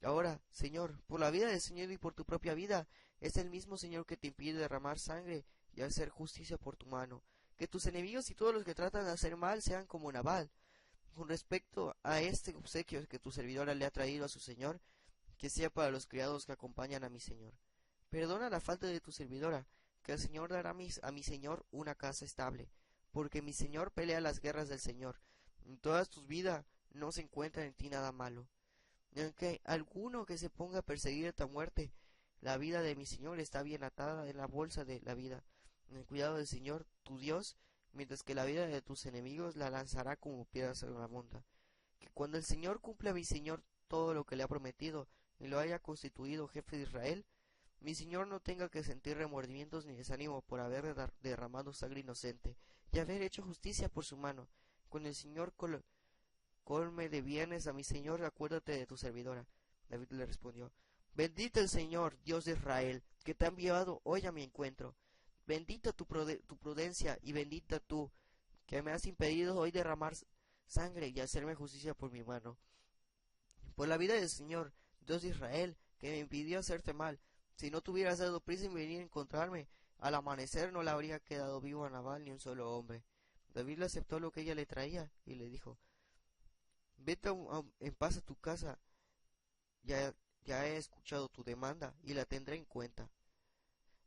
Ahora, señor, por la vida del Señor y por tu propia vida, es el mismo Señor que te impide derramar sangre y hacer justicia por tu mano. Que tus enemigos y todos los que tratan de hacer mal sean como Nabal. Con respecto a este obsequio que tu servidora le ha traído a su señor, que sea para los criados que acompañan a mi señor. Perdona la falta de tu servidora, que el Señor dará a mi señor una casa estable, porque mi señor pelea las guerras del Señor. En toda tu vida no se encuentra en ti nada malo. Y aunque alguno que se ponga a perseguir a muerte, la vida de mi señor está bien atada en la bolsa de la vida, en el cuidado del Señor, tu Dios, mientras que la vida de tus enemigos la lanzará como piedras en la monta. Que cuando el Señor cumpla a mi señor todo lo que le ha prometido, y lo haya constituido jefe de Israel, mi señor no tenga que sentir remordimientos ni desánimo por haber derramado sangre inocente, y haber hecho justicia por su mano. Cuando el Señor colme de bienes a mi señor, acuérdate de tu servidora. David le respondió: bendito el Señor, Dios de Israel, que te ha enviado hoy a mi encuentro. Bendita tu prudencia, y bendita tú, que me has impedido hoy derramar sangre y hacerme justicia por mi mano. Por la vida del Señor, Dios de Israel, que me impidió hacerte mal, si no te hubieras dado prisa en venir a encontrarme, al amanecer no le habría quedado vivo a Nabal ni un solo hombre. David le aceptó lo que ella le traía, y le dijo: vete en paz a tu casa, ya he escuchado tu demanda, y la tendré en cuenta.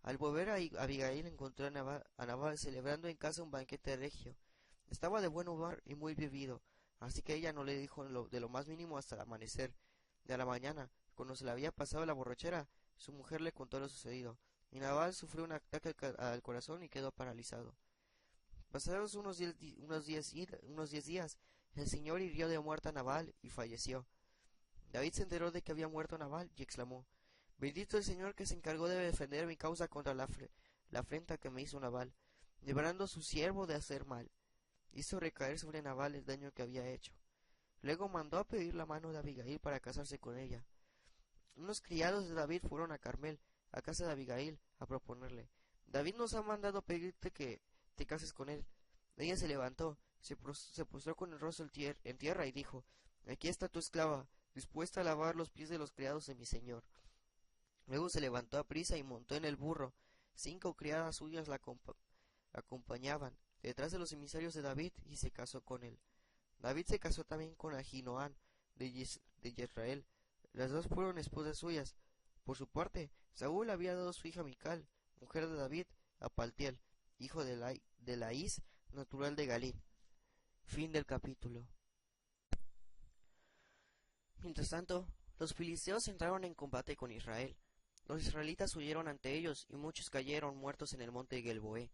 Al volver Abigail encontró a Nabal celebrando en casa un banquete regio. Estaba de buen humor y muy bebido, así que ella no le dijo de lo más mínimo hasta el amanecer de la mañana. Cuando se le había pasado la borrachera, su mujer le contó lo sucedido, y Nabal sufrió un ataque al corazón y quedó paralizado. Pasados unos 10 días, el Señor hirió de muerte a Nabal y falleció. David se enteró de que había muerto Nabal y exclamó: bendito el Señor que se encargó de defender mi causa contra la afrenta que me hizo Nabal, librando a su siervo de hacer mal. Hizo recaer sobre Nabal el daño que había hecho. Luego mandó a pedir la mano de Abigail para casarse con ella. Unos criados de David fueron a Carmel, a casa de Abigail, a proponerle: David nos ha mandado pedirte que te cases con él. Ella se levantó, se postró con el rostro en tierra y dijo: aquí está tu esclava, dispuesta a lavar los pies de los criados de mi señor. Luego se levantó aprisa y montó en el burro. 5 criadas suyas la acompañaban, detrás de los emisarios de David, y se casó con él. David se casó también con Ahinoam de Jezreel. Las dos fueron esposas suyas. Por su parte, Saúl había dado su hija Mical, mujer de David, a Paltiel, hijo de Laís, natural de Galí. Fin del capítulo. Mientras tanto, los filisteos entraron en combate con Israel. Los israelitas huyeron ante ellos, y muchos cayeron muertos en el monte Gelboé.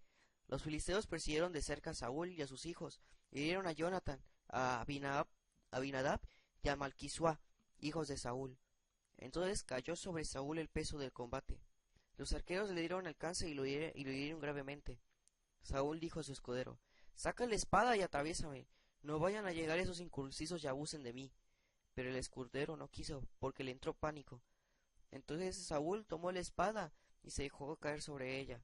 Los filisteos persiguieron de cerca a Saúl y a sus hijos, y hirieron a Jonatán, a Abinadab y a Malquisuá, hijos de Saúl. Entonces cayó sobre Saúl el peso del combate. Los arqueros le dieron alcance y lo hirieron gravemente. Saúl dijo a su escudero: «Saca la espada y atraviésame, no vayan a llegar esos incircuncisos y abusen de mí». Pero el escudero no quiso, porque le entró pánico. Entonces Saúl tomó la espada y se dejó caer sobre ella.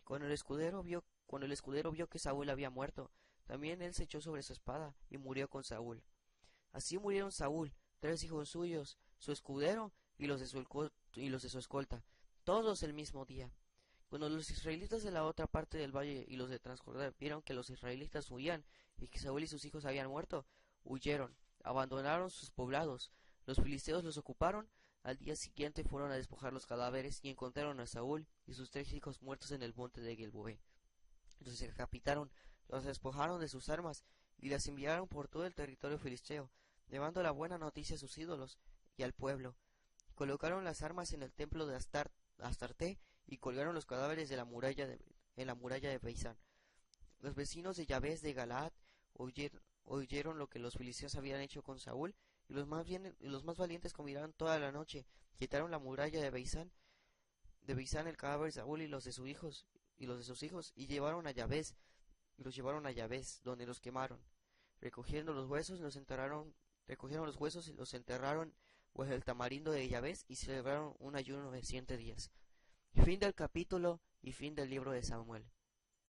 Cuando el escudero vio que Saúl había muerto, también él se echó sobre su espada y murió con Saúl. Así murieron Saúl, 3 hijos suyos, su escudero y los de su escolta, todos el mismo día. Cuando los israelitas de la otra parte del valle y los de Transjordán vieron que los israelitas huían y que Saúl y sus hijos habían muerto, huyeron, abandonaron sus poblados. Los filisteos los ocuparon. Al día siguiente fueron a despojar los cadáveres y encontraron a Saúl y sus 3 hijos muertos en el monte de Gelboé. Los decapitaron, los despojaron de sus armas y las enviaron por todo el territorio filisteo, llevando la buena noticia a sus ídolos y al pueblo. Colocaron las armas en el templo de Astarte y colgaron los cadáveres en la muralla de Beisán. Los vecinos de Yabes de Galaad oyeron lo que los filisteos habían hecho con Saúl, y los más valientes combinaron toda la noche, quitaron la muralla de Beisán el cadáver de Saúl y los de sus hijos, y los llevaron a Yabes, donde los quemaron. Recogieron los huesos y los enterraron bajo el tamarindo de Yabes y celebraron un ayuno de 7 días. Fin del capítulo y fin del libro de Samuel.